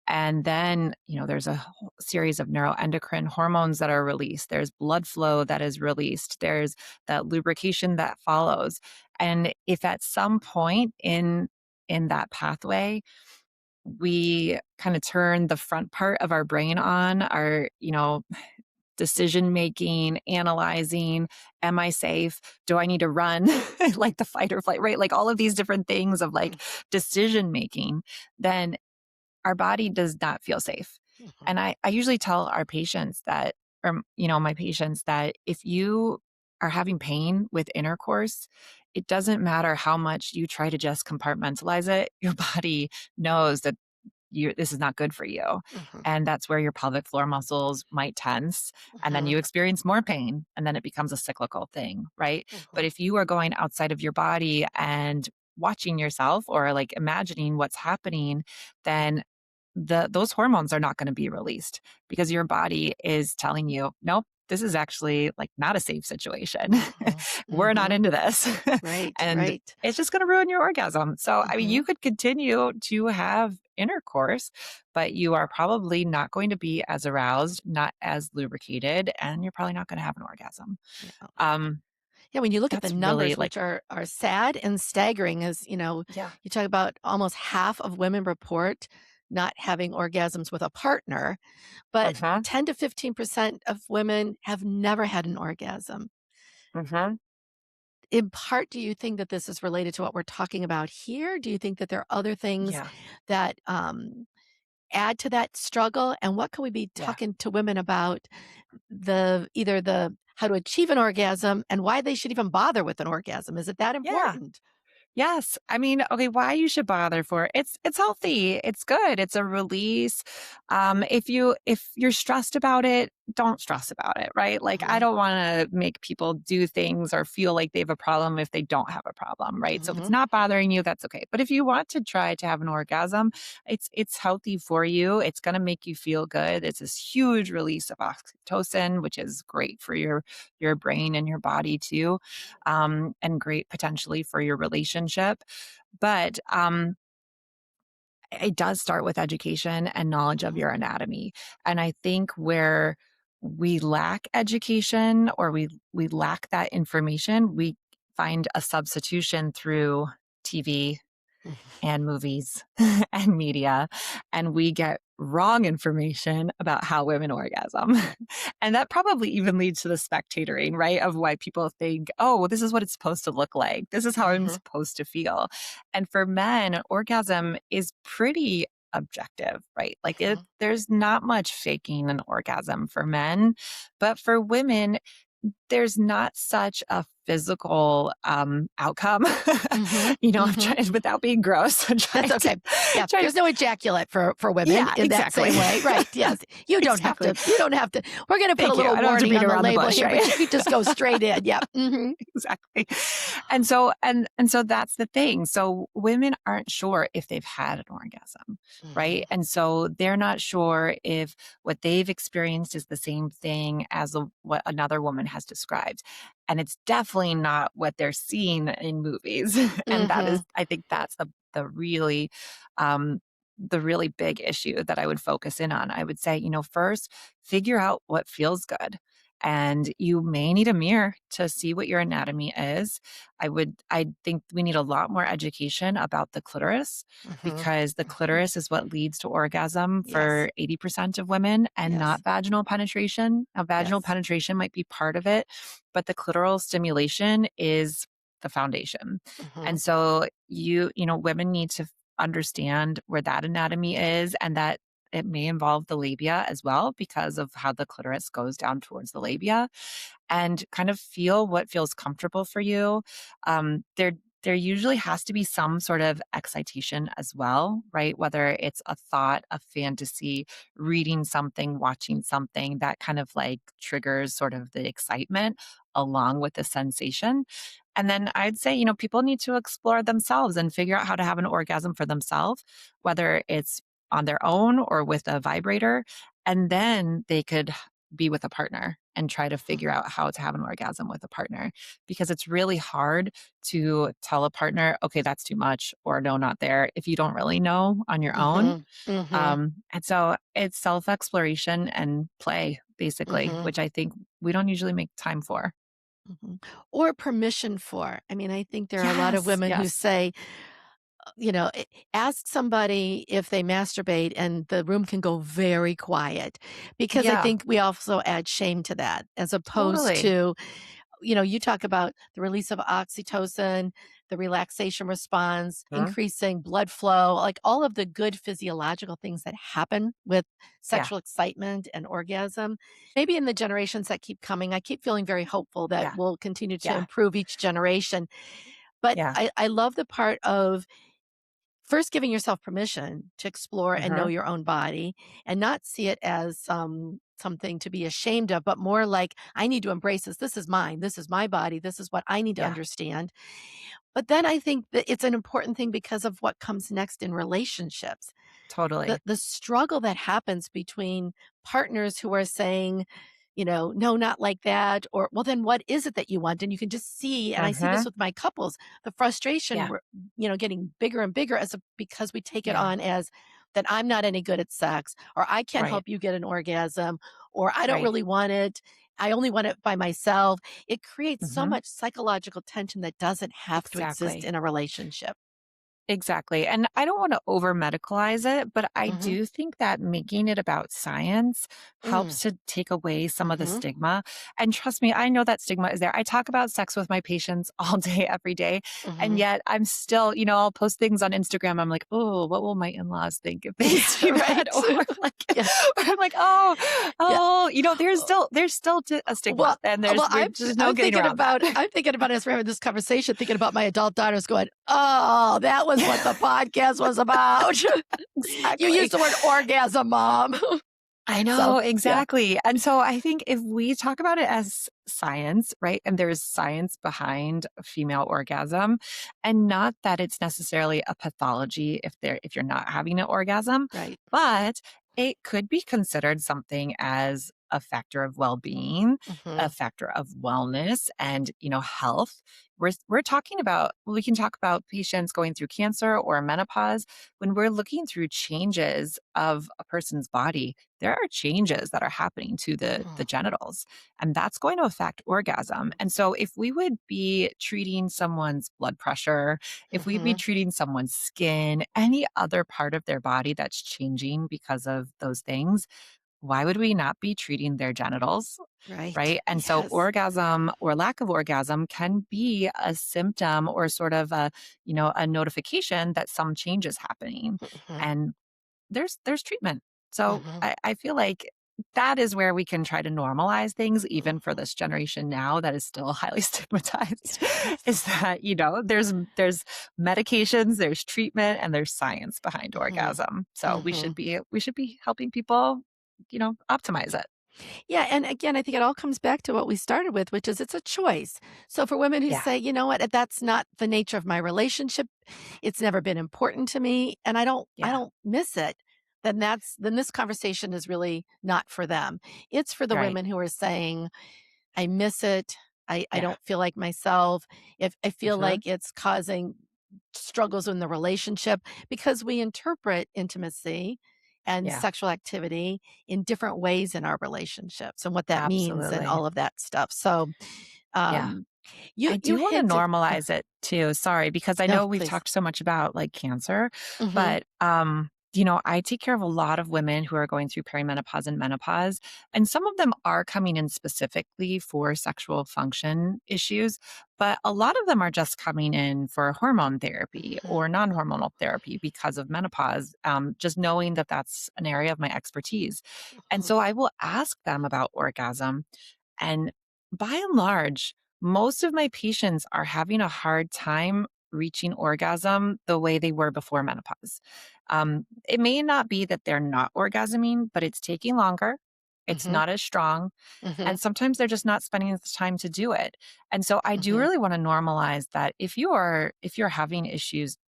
And then, there's a whole series of neuroendocrine hormones that are released. There's blood flow that is released. There's that lubrication that follows. And if at some point in that pathway, we kind of turn the front part of our brain on, our, decision making, analyzing, am I safe? Do I need to run? Like the fight or flight, right? Like all of these different things of like decision making, then our body does not feel safe. mhm, And I usually tell our patients that, or, my patients that if you are having pain with intercourse, it doesn't matter how much you try to just compartmentalize it. Your body knows that this is not good for you. Mhm. And that's where your pelvic floor muscles might tense. And then Mhm. you experience more pain. And then it becomes a cyclical thing, right? But Mhm. if you are going outside of your body and watching yourself or like imagining what's happening, then those hormones are not going to be released because your body is telling you, nope, this is actually like not a safe situation. Mhm. We're not Mhm. into this. Right, And right. it's just going to ruin your orgasm. So, I mean, you Mhm. could continue to have intercourse, but you are probably not going to be as aroused, not as lubricated, and you're probably not going to have an orgasm. Yeah. Um, Yeah, when you look at the that's really numbers, like, which are sad and staggering, as yeah. you talk about almost half of women report not having orgasms with a partner, but Uh-huh. 10 to 15% of women have never had an orgasm. Uh-huh. In part, do you think that this is related to what we're talking about here? Do you think that there are other things Yeah. that add to that struggle? And what can we be Yeah. talking to women about either the how to achieve an orgasm and why they should even bother with an orgasm? Is it that Yeah. important? Yes. I mean, okay, why you should bother for it? It's healthy. It's good. It's a release. If you're stressed about it, don't stress about it, right? Like I Mhm, don't want to make people do things or feel like they have a problem if they don't have a problem, right? So if it's mhm, not bothering you, that's okay. But if you want to try to have an orgasm, it's healthy for you. It's going to make you feel good. It's this huge release of oxytocin, which is great for your brain and your body too, and great potentially for your relationship. But it does start with education and knowledge of mhm, your anatomy. And I think where we lack education or we lack that information, we find a substitution through TV mhm, and movies and media, and we get wrong information about how women orgasm. And that probably even leads to the spectatoring, right? Of why people think, oh, well, this is what it's supposed to look like. This is how I'm mhm, supposed to feel. And for men, orgasm is pretty objective, right? Like mhm, there's not much faking an orgasm for men, but for women, there's not such a physical, outcome. mhm, I'm mhm. trying without being gross, I'm That's trying to okay. Yeah, trying to there's no ejaculate for women yeah, in that exactly. same way, right, yes. Exactly. You don't have to we're gonna put a Thank you. little I don't have to warning beat on the around the label bush, here, right? but you could just go straight in, yep, mhm. Exactly. And so that's the thing. So women aren't sure if they've had an orgasm, right? Mhm, And so they're not sure if what they've experienced is the same thing as what another woman has described. And it's definitely not what they're seeing in movies. And that is, mhm, I think that's the really um the really big issue that I would focus in on. I would say, first figure out what feels good. And you may need a mirror to see what your anatomy is. I think we need a lot more education about the clitoris mhm, because the mhm. clitoris is what leads to orgasm Yes, for 80% of women and yes, not vaginal penetration. Now, vaginal yes. penetration might be part of it, but the clitoral stimulation is the foundation. Mhm, And so women need to understand where that anatomy is and that it may involve the labia as well because of how the clitoris goes down towards the labia and kind of feel what feels comfortable for you. There usually has to be some sort of excitation as well, right? Whether it's a thought, a fantasy, reading something, watching something that kind of like triggers sort of the excitement along with the sensation. And then I'd say, people need to explore themselves and figure out how to have an orgasm for themselves, whether it's on their own or with a vibrator. And then they could be with a partner and try to figure out how to have an orgasm with a partner because it's really hard to tell a partner, okay, that's too much or no, not there if you don't really know on your own. mhm, mhm, And so it's self exploration and play, basically, mhm, which I think we don't usually make time for. mhm. Or permission for. I mean, I think there are a lot of Yes, women who yes. say, ask somebody if they masturbate and the room can go very quiet because I Yeah, think we also add shame to that as opposed totally. to, you talk about the release of oxytocin, the relaxation response, Mhm. increasing blood flow, like all of the good physiological things that happen with Yeah, sexual excitement and orgasm. Maybe in the generations that keep coming, I keep feeling very hopeful that yeah, we'll continue to yeah, improve each generation. But yeah. I love the part of first giving yourself permission to explore and know Mhm. your own body and not see it as something to be ashamed of, but more like, I need to embrace this. This is mine. This is my body. This is what I need to Yeah, understand. But then I think that it's an important thing because of what comes next in relationships. The totally. the struggle that happens between partners who are saying, "No, not like that," or, "Well, then what is it that you want?" And you can just see, and I see this Mhm. with my couples, the frustration Yeah, we're, getting bigger and bigger because we take it yeah, on as that I'm not any good at sex, or I can't right, help you get an orgasm, or I don't right. really want it. I only want it by myself. It creates so Mhm. much psychological tension that doesn't have to exist Exactly. in a relationship. Exactly, and I don't wanna over medicalize it, but I Mhm. do think that making it about science Mm. helps to take away some of the Mhm. stigma, and trust me, I know that stigma is there. I talk about sex with my patients all day, every day, and Mhm. yet I'm still I'll post things on Instagram, I'm like, "Oh, what will my in-laws think if they see that?" Right. Or like Yeah. or I'm like, "Oh, Yeah. oh," Uh, there's still t a stigma, well and well, there's no getting around that. I'm thinking about as we're having this conversation, thinking about my adult daughters going, "Oh, that was what the podcast was about." You Exactly. used the word orgasm, mom. I So, know, yeah. exactly. And so I think if we talk about it as science, right? And there's science behind female orgasm, and not that it's necessarily a pathology if you're not having an orgasm, Right. but it could be considered something as a factor of well-being, a Mhm. factor of wellness and, health. We're talking about we can talk about patients going through cancer or menopause when we're looking through changes of a person's body. There are changes that are happening to the Mhm. genitals, and that's going to affect orgasm. And so if we would be treating someone's blood pressure, if we'd be Mhm. treating someone's skin, any other part of their body that's changing because of those things, why would we not be treating their genitals? Right. Right. And so Yes. orgasm or lack of orgasm can be a symptom or sort of a notification that some change is happening. Mhm. And there's treatment. So Mhm. I feel like that is where we can try to normalize things, even for Mhm. this generation now that is still highly stigmatized, is Yes. that, there's medications, there's treatment, and there's science behind Mhm. orgasm. So Mhm. we should be helping people, optimize it. Yeah, and again, I think it all comes back to what we started with, which is it's a choice. So for women who Yeah. say, "You know what? That's not the nature of my relationship. It's never been important to me and I Yeah. don't miss it." Then this conversation is really not for them. It's for the Right. women who are saying, "I miss it. I Yeah. don't feel like myself. If I feel Mhm. like it's causing struggles in the relationship," because we interpret intimacy and Yeah. sexual activity in different ways in our relationships and what that means and Absolutely. all of that stuff. So, Yeah. um, I you do wanna hinted. normalize it too, sorry, because I No, know we've please. talked so much about, like, cancer, Mhm, but, I take care of a lot of women who are going through perimenopause and menopause, and some of them are coming in specifically for sexual function issues, but a lot of them are just coming in for hormone therapy mhm, or non-hormonal therapy because of menopause, just knowing that that's an area of my expertise, and mhm, so I will ask them about orgasm, and by and large, most of my patients are having a hard time reaching orgasm the way they were before menopause. It may not be that they're not orgasming, but it's taking longer. It's mhm, not as strong. mhm, And sometimes they're just not spending the time to do it. And so I do mhm, really want to normalize that if you're having issues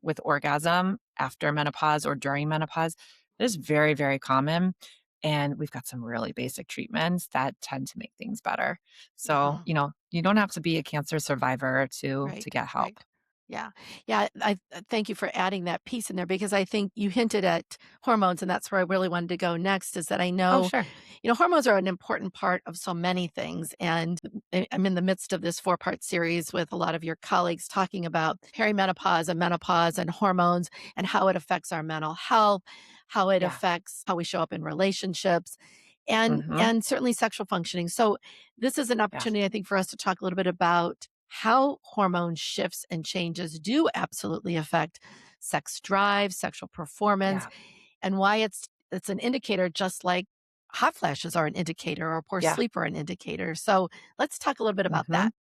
with orgasm after menopause or during menopause, it is very, very common. And we've got some really basic treatments that tend to make things better. So, mhm. you don't have to be a cancer survivor to Right, get help. right. Yeah. Yeah, I thank you for adding that piece in there because I think you hinted at hormones, and that's where I really wanted to go next is that I Oh, know, sure. hormones are an important part of so many things, and I'm in the midst of this four-part series with a lot of your colleagues talking about perimenopause and menopause and hormones and how it affects our mental health, how it Yeah. affects how we show up in relationships, and Hmm. and certainly sexual functioning. So this is an Yeah. opportunity, I think, for us to talk a little bit about how hormone shifts and changes do absolutely affect sex drive, sexual performance, Yeah. and why it's an indicator just like hot flashes are an indicator or poor Yeah. sleep are an indicator. So let's talk a little bit about Hmm. that.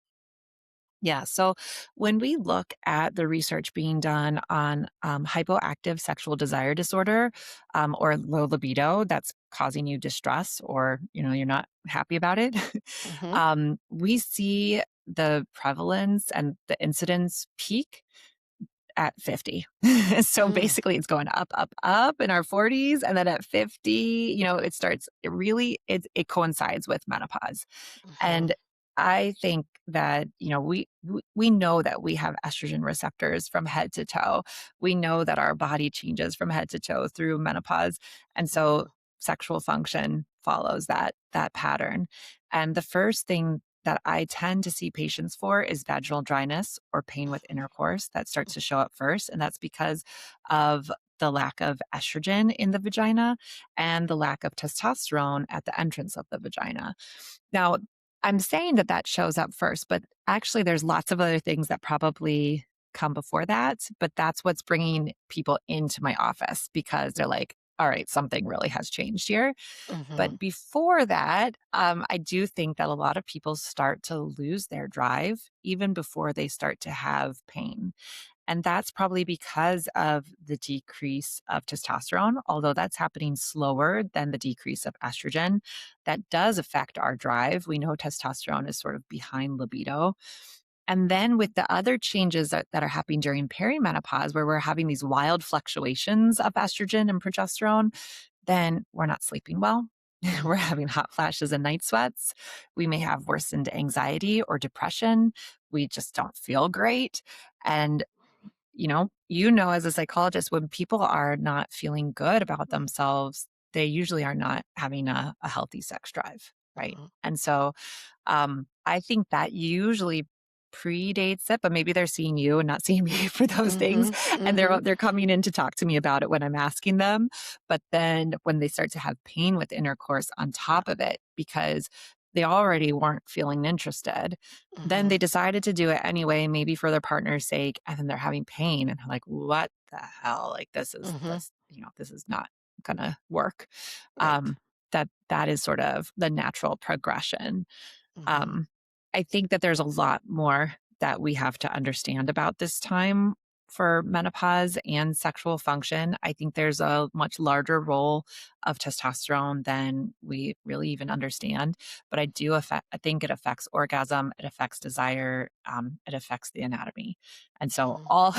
Yeah. So when we look at the research being done on hypoactive sexual desire disorder or low libido that's causing you distress or you're not happy about it, Hmm. we see the prevalence and the incidence peak at 50. So Mm-hmm. basically it's going up, up, up in our 40s. And then at 50, it starts, it coincides with menopause. And I think that, we know that we have estrogen receptors from head to toe. We know that our body changes from head to toe through menopause. And so sexual function follows that pattern. And the first thing that I tend to see patients for is vaginal dryness or pain with intercourse that starts to show up first. And that's because of the lack of estrogen in the vagina and the lack of testosterone at the entrance of the vagina. Now, I'm saying that that shows up first, but actually, there's lots of other things that probably come before that. But that's what's bringing people into my office because they're like, all right, something really has changed here. Hmm. But before that, I do think that a lot of people start to lose their drive even before they start to have pain. And that's probably because of the decrease of testosterone, although that's happening slower than the decrease of estrogen. That does affect our drive. We know testosterone is sort of behind libido. And then with the other changes that are happening during perimenopause, where we're having these wild fluctuations of estrogen and progesterone, then we're not sleeping well. We're having hot flashes and night sweats. We may have worsened anxiety or depression. We just don't feel great. And as a psychologist, when people are not feeling good about themselves, they usually are not having a healthy sex drive, right? Hmm. And so I think that usually predates it, but maybe they're seeing you and not seeing me for those things, Hmm. and Hmm. they're coming in to talk to me about it when I'm asking them. But then when they start to have pain with intercourse on Yeah. top of it, because they already weren't feeling interested, then Hmm. they decided to do it anyway, maybe for their partner's sake, and then they're having pain, and they're like, "What the hell? Like Hmm. this is not gonna work." Right. Um, that is sort of the natural progression. Hmm. um, I think that there's a lot more that we have to understand about this time for menopause and sexual function. I think there's a much larger role of testosterone than we really even understand. But I think it affects orgasm, it affects desire, it affects the anatomy. And so Hmm. all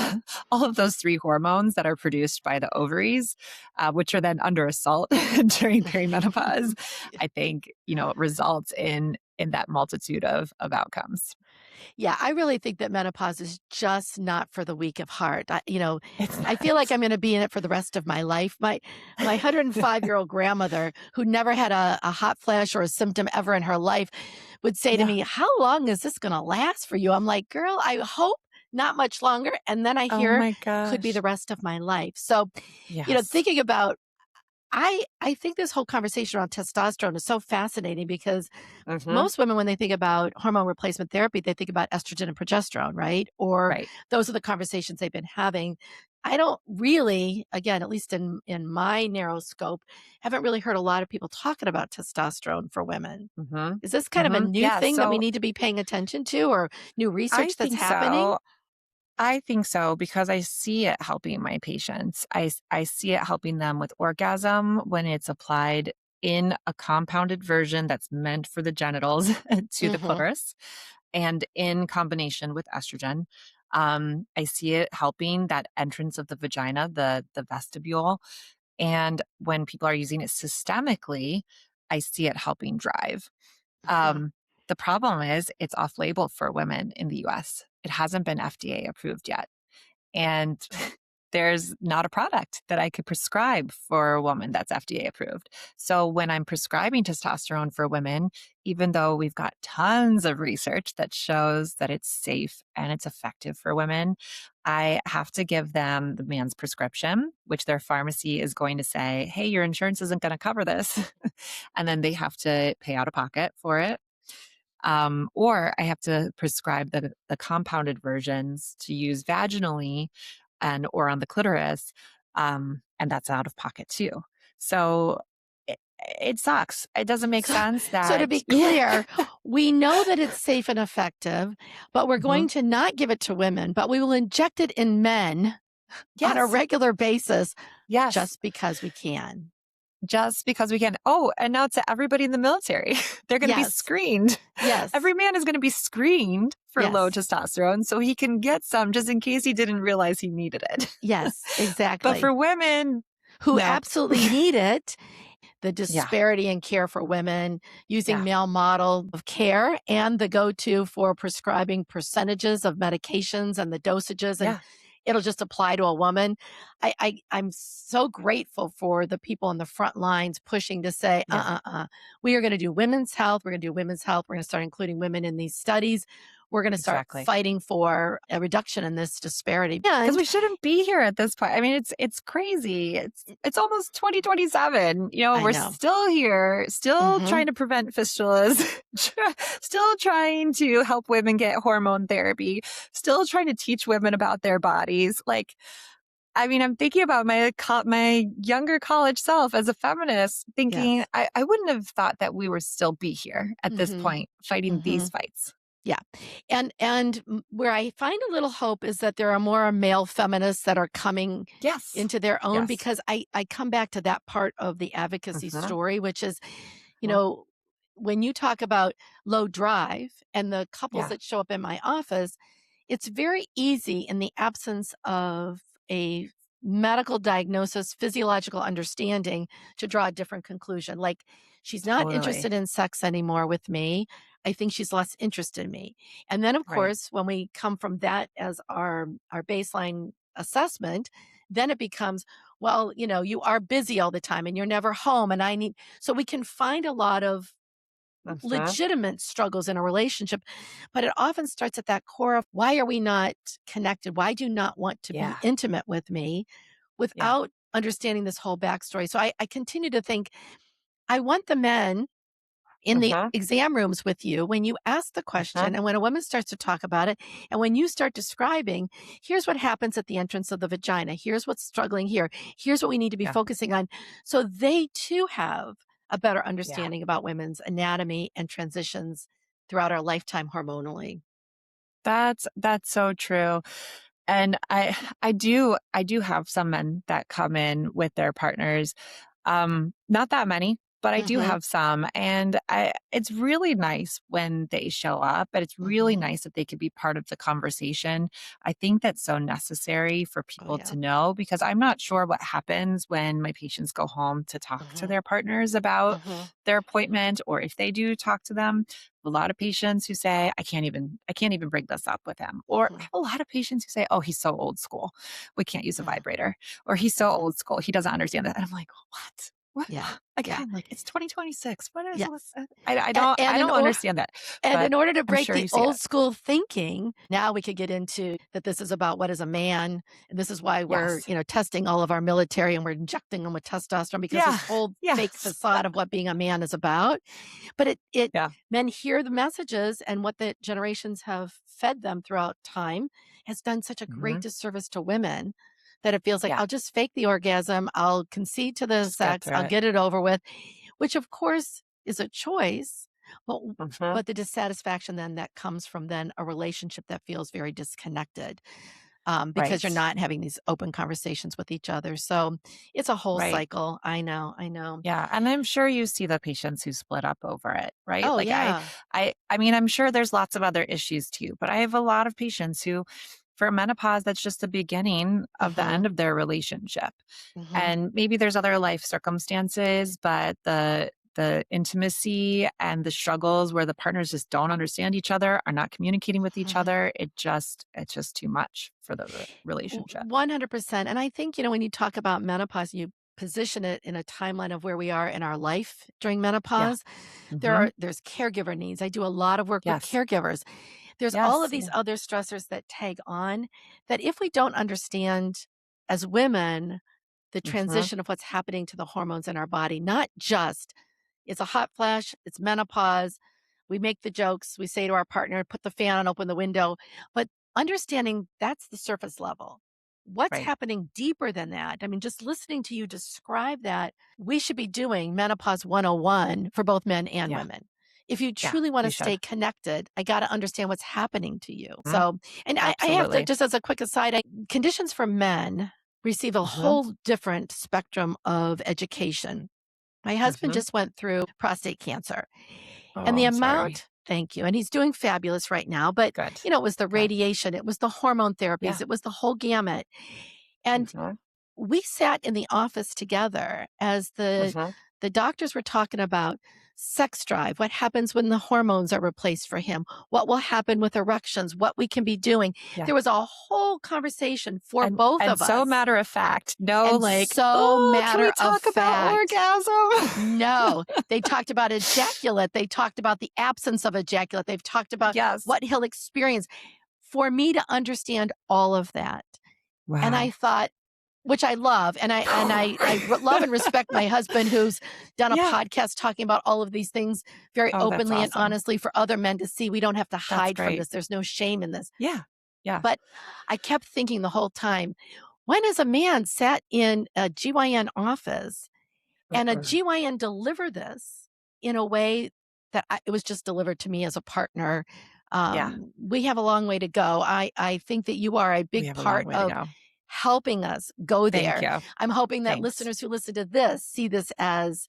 all of those three hormones that are produced by the ovaries, which are then under assault during perimenopause, Yeah. I think, results in that multitude of outcomes. Yeah, I really think that menopause is just not for the weak of heart. It's I feel like not. I'm gonna be in it for the rest of my life. My 105-year-old grandmother, who never had a hot flash or a symptom ever in her life, would say to Yeah. me, "How long is this gonna last for you?" I'm like, "Girl, I hope not much longer." And then I Oh hear, my "Could be the gosh. rest of my life." So, Yes. thinking about I think this whole conversation around testosterone is so fascinating because Mhm. most women, when they think about hormone replacement therapy, they think about estrogen and progesterone, right? Or Right. those are the conversations they've been having. I don't really, again, at least in my narrow scope, haven't really heard a lot of people talking about testosterone for women. Mhm. Is this kind of a Mhm. new Yeah, thing that we so need to be paying attention to or new I research that's think happening? so. I think so because I see it helping my patients. I see it helping them with orgasm when it's applied in a compounded version that's meant for the genitals to the Mhm. clitoris and in combination with estrogen. I see it helping that entrance of the vagina, the vestibule. And when people are using it systemically, I see it helping drive. Mhm. Um, the problem is it's off label for women in the US. It hasn't been FDA approved yet. And there's not a product that I could prescribe for a woman that's FDA approved. So when I'm prescribing testosterone for women, even though we've got tons of research that shows that it's safe and it's effective for women, I have to give them the man's prescription, which their pharmacy is going to say, hey, your insurance isn't going to cover this. And then they have to pay out of pocket for it. Or I have to prescribe the compounded versions to use vaginally and or on the clitoris, and that's out of pocket too. So it sucks. It doesn't make So, sense so to that be yeah. clear, we know that it's safe and effective, but we're Mhm. going to not give it to women, but we will inject it in men on a Yes. regular basis Yes. just because we can. Just because we can. Oh, and now to everybody in the military, they're gonna be Yes. screened. Yes. Every man is gonna be screened for low Yes. testosterone so he can get some just in case he didn't realize he needed it. Yes, But exactly. for women, Who no. absolutely need it, the Yeah, disparity in care for women, using yeah, male model of care and the go-to for prescribing percentages of medications and the dosages, and yeah, it'll just apply to a woman. I'm so grateful for the people on the front lines pushing to say, yeah, we are going to do women's health. We're going to do women's health. We're going to start including women in these studies. We're going to start exactly. fighting for a reduction in this disparity. Because And we shouldn't be here at this point. I mean, it's crazy. It's almost 2027. I We're know. still here, still Hmm. trying to prevent fistulas, still trying to help women get hormone therapy, still trying to teach women about their bodies. Like, I mean, I'm thinking about my younger college self as a feminist, thinking Yes. I wouldn't have thought that we would still be here at this Hmm. point fighting Hmm. these fights. Yeah. Where I find a little hope is that there are more male feminists that are coming Yes. into their own, Yes. because I come back to that part of the advocacy Hmm. story, which is, you Hmm. know, when you talk about low drive and the couples Yeah. that show up in my office, it's very easy in the absence of a medical diagnosis, physiological understanding, to draw a different conclusion. Like, she's not Totally. interested in sex anymore with me. I think she's less interested in me. And then, of Right. course, when we come from that as our baseline assessment, then it becomes, well, you are busy all the time and you're never home. And I need, so we can find a lot of Mhm. legitimate struggles in a relationship, but it often starts at that core of, why are we not connected? Why do you not want to be Yeah. intimate with me, Yeah. without understanding this whole backstory? So I continue to think, I want the men in the Mhm. exam rooms with you when you ask the Mhm. question and when a woman starts to talk about it, and when you start describing, here's what happens at the entrance of the vagina, here's what's struggling here, here's what we need to be Yeah. focusing on, so they too have a better Yeah. understanding about women's anatomy and transitions throughout our lifetime hormonally. That's so true. And I do have some men that come in with their partners. Not that many, but I do Mhm. have some. And it's really nice when they show up, but it's really Mhm. nice that they could be part of the conversation. I think that's so necessary for Oh, people yeah. to know because I'm not sure what happens when my patients go home to talk to Mhm. their partners about Mhm. their appointment or if they do talk to them. A lot of patients who say, I can't even bring this up with him. Or I Mhm. have a lot of patients who say, oh, he's so old school. We can't use a Mhm. vibrator. Or he's so Mhm. old school. He doesn't understand that. And I'm like, what? What? Yeah. Yeah. Again, like it's 2026. What is what Yes. I And, don't and I in don't order understand that. And But in order to I'm break sure the you see it. old school thinking, now we could get into that this is about what is a man. And this is why we're, Yes. testing all of our military and we're injecting them with testosterone, because this Yeah. whole fake Yes. facade of what being a man is about. But it Yeah. men hear the messages, and what the generations have fed them throughout time has done such a great Hmm. disservice to women, that it feels like, Yeah. I'll just fake the orgasm, I'll concede to the Just get sex, through I'll it. get it over with, which of course is a choice, but Hmm. the dissatisfaction then that comes from then a relationship that feels very disconnected, because you're Right. not having these open conversations with each other. So it's a whole Right. cycle. I know. I know. Yeah, and I'm sure you see the patients who split up over it, right? Oh Like yeah. I mean, I'm sure there's lots of other issues too, but I have a lot of patients who for menopause that's just the beginning of the Mm-hmm. end of their relationship. Mm-hmm. And maybe there's other life circumstances, but the intimacy and the struggles where the partners just don't understand each other, are not communicating with each Mm-hmm. other, it's just too much for the relationship. 100%. And I think, when you talk about menopause, you position it in a timeline of where we are in our life during Yeah. menopause. Mhm. There's caregiver needs. I do a lot of work with Yes. caregivers. There's all of Yes. these other stressors that tag on, that if we don't understand as women the Mhm. transition of what's happening to the hormones in our body, not just it's a hot flash, it's menopause. We make the jokes, we say to our partner, put the fan on, open the window, but understanding that's the surface level. what's Right. happening deeper than that? I mean, just listening to you describe that, we should be doing Menopause 101 for both men and Yeah. women. If you Yeah. truly want We to stay should. connected, I got to understand what's happening to you. Mhm. So, and I have to, Absolutely. just as a quick aside, conditions for men receive a Mhm. whole different spectrum of education. My husband Mhm. just went through prostate cancer. Oh, And the I'm sorry. amount, thank you. And he's doing fabulous right now. But, Good. it was the Good. radiation, it was the hormone therapies, Yeah. it was the whole gamut. And Mhm. we sat in the office together as Mhm. the doctors were talking about sex drive, what happens when the hormones are replaced for him, what will happen with erections, what we can be doing. Yeah. There was a whole conversation for And both and of so us, matter of fact, no and like, so "Oh, can we matter of talk about fact. orgasm?" No, they talked about ejaculate. They talked about the absence of ejaculate. They've talked about Yes. what he'll experience. For me to understand all of that, and I Wow. thought, which I love, and love and respect my husband who's done a Yeah. podcast talking about all of these things very Oh, that's openly and awesome. honestly for other men to see. We don't have to That's hide from great. this. There's no shame in this. Yeah. Yeah. But I kept thinking the whole time, when has a man sat in a GYN office and a Mm-mm. GYN deliver this in a way that it was just delivered to me as a partner? Yeah. We have a long way to go. I think that you are a We big have a long part way to of go. helping us go Thank there. you. I'm hoping that Thanks. listeners who listen to this see this as,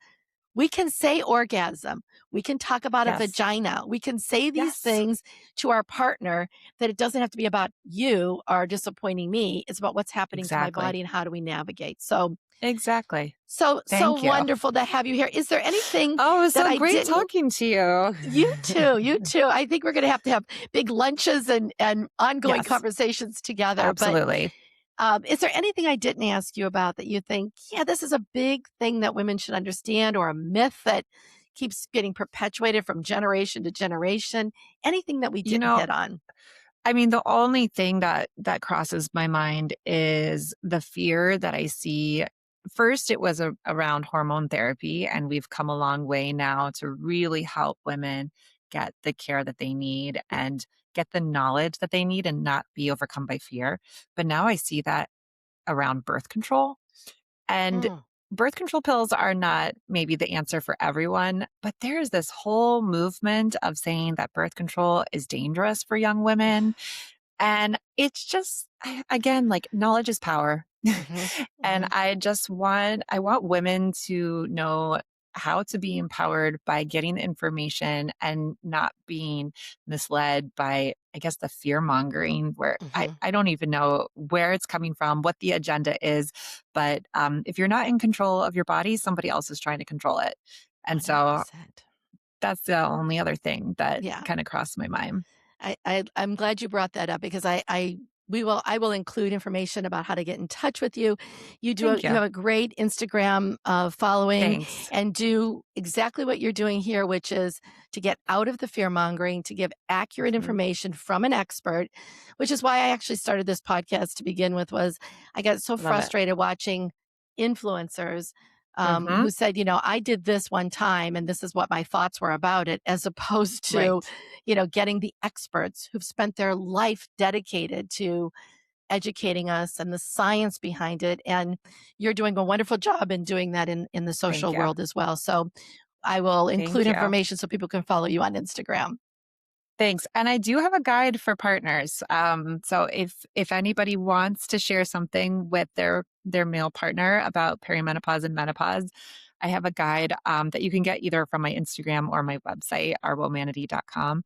we can say orgasm. We can talk about a Yes. vagina. We can say these Yes. things to our partner, that it doesn't have to be about you are disappointing me. It's about what's happening to my Exactly. body and how do we navigate. So, Exactly. so Thank you. wonderful to have you here. Is there anything Oh, it was that so I great didn't? talking to you. You too. You too. I think we're going to have big lunches and ongoing Yes, conversations together. But absolutely. is there anything I didn't ask you about that you think, yeah, this is a big thing that women should understand, or a myth that keeps getting perpetuated from generation to generation? Anything that we You didn't know, hit on? I mean, the only thing that crosses my mind is the fear that I see. First, it was around hormone therapy, and we've come a long way now to really help women get the care that they need and get the knowledge that they need and not be overcome by fear. But now I see that around birth control. And Mm, birth control pills are not maybe the answer for everyone, but there's this whole movement of saying that birth control is dangerous for young women, and it's just again, like, knowledge is power. mhm, And mhm, I want women to know how to be empowered by getting the information and not being misled by, I guess, the fear mongering where mhm. I don't even know where it's coming from, what the agenda is. But if you're not in control of your body, somebody else is trying to control it. And so 100%. that's the only other thing that Yeah. kind of crossed my mind. I'm glad you brought that up, because I will include information about how to get in touch with you. Thank You you. have a great Instagram following, Thanks. and do exactly what you're doing here, which is to get out of the fear mongering, to give accurate Mhm. information from an expert, which is why I actually started this podcast to begin with. Was I got so Love it. frustrated watching influencers Mhm. who said, I did this one time and this is what my thoughts were about it, as opposed to, Right. getting the experts who've spent their life dedicated to educating us and the science behind it. And you're doing a wonderful job in doing that in the Thank social you. world as well. So I will include Thank you. information so people can follow you on Instagram. Thanks. And I do have a guide for partners. So if anybody wants to share something with their male partner about perimenopause and menopause, I have a guide that you can get either from my Instagram or my website, arwomanity.com.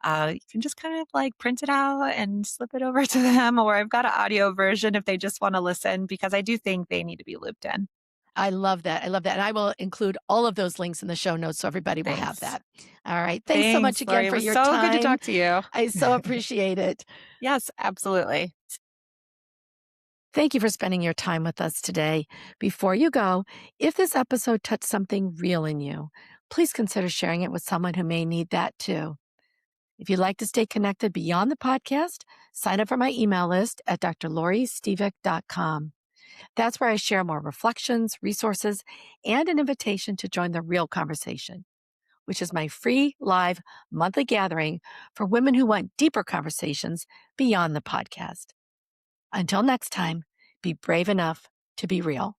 You can just kind of like print it out and slip it over to them, or I've got an audio version if they just want to listen, because I do think they need to be looped in. I love that. I love that. And I will include all of those links in the show notes so everybody will have Thanks. that. All right. Thanks so much Thanks, again Lori. It for was your so good to time. talk to you. I so appreciate it. Yes, absolutely. Thank you for spending your time with us today. Before you go, if this episode touched something real in you, please consider sharing it with someone who may need that too. If you'd like to stay connected beyond the podcast, sign up for my email list at drloristevick.com. That's where I share more reflections, resources, and an invitation to join the real conversation, which is my free live monthly gathering for women who want deeper conversations beyond the podcast. Until next time, be brave enough to be real.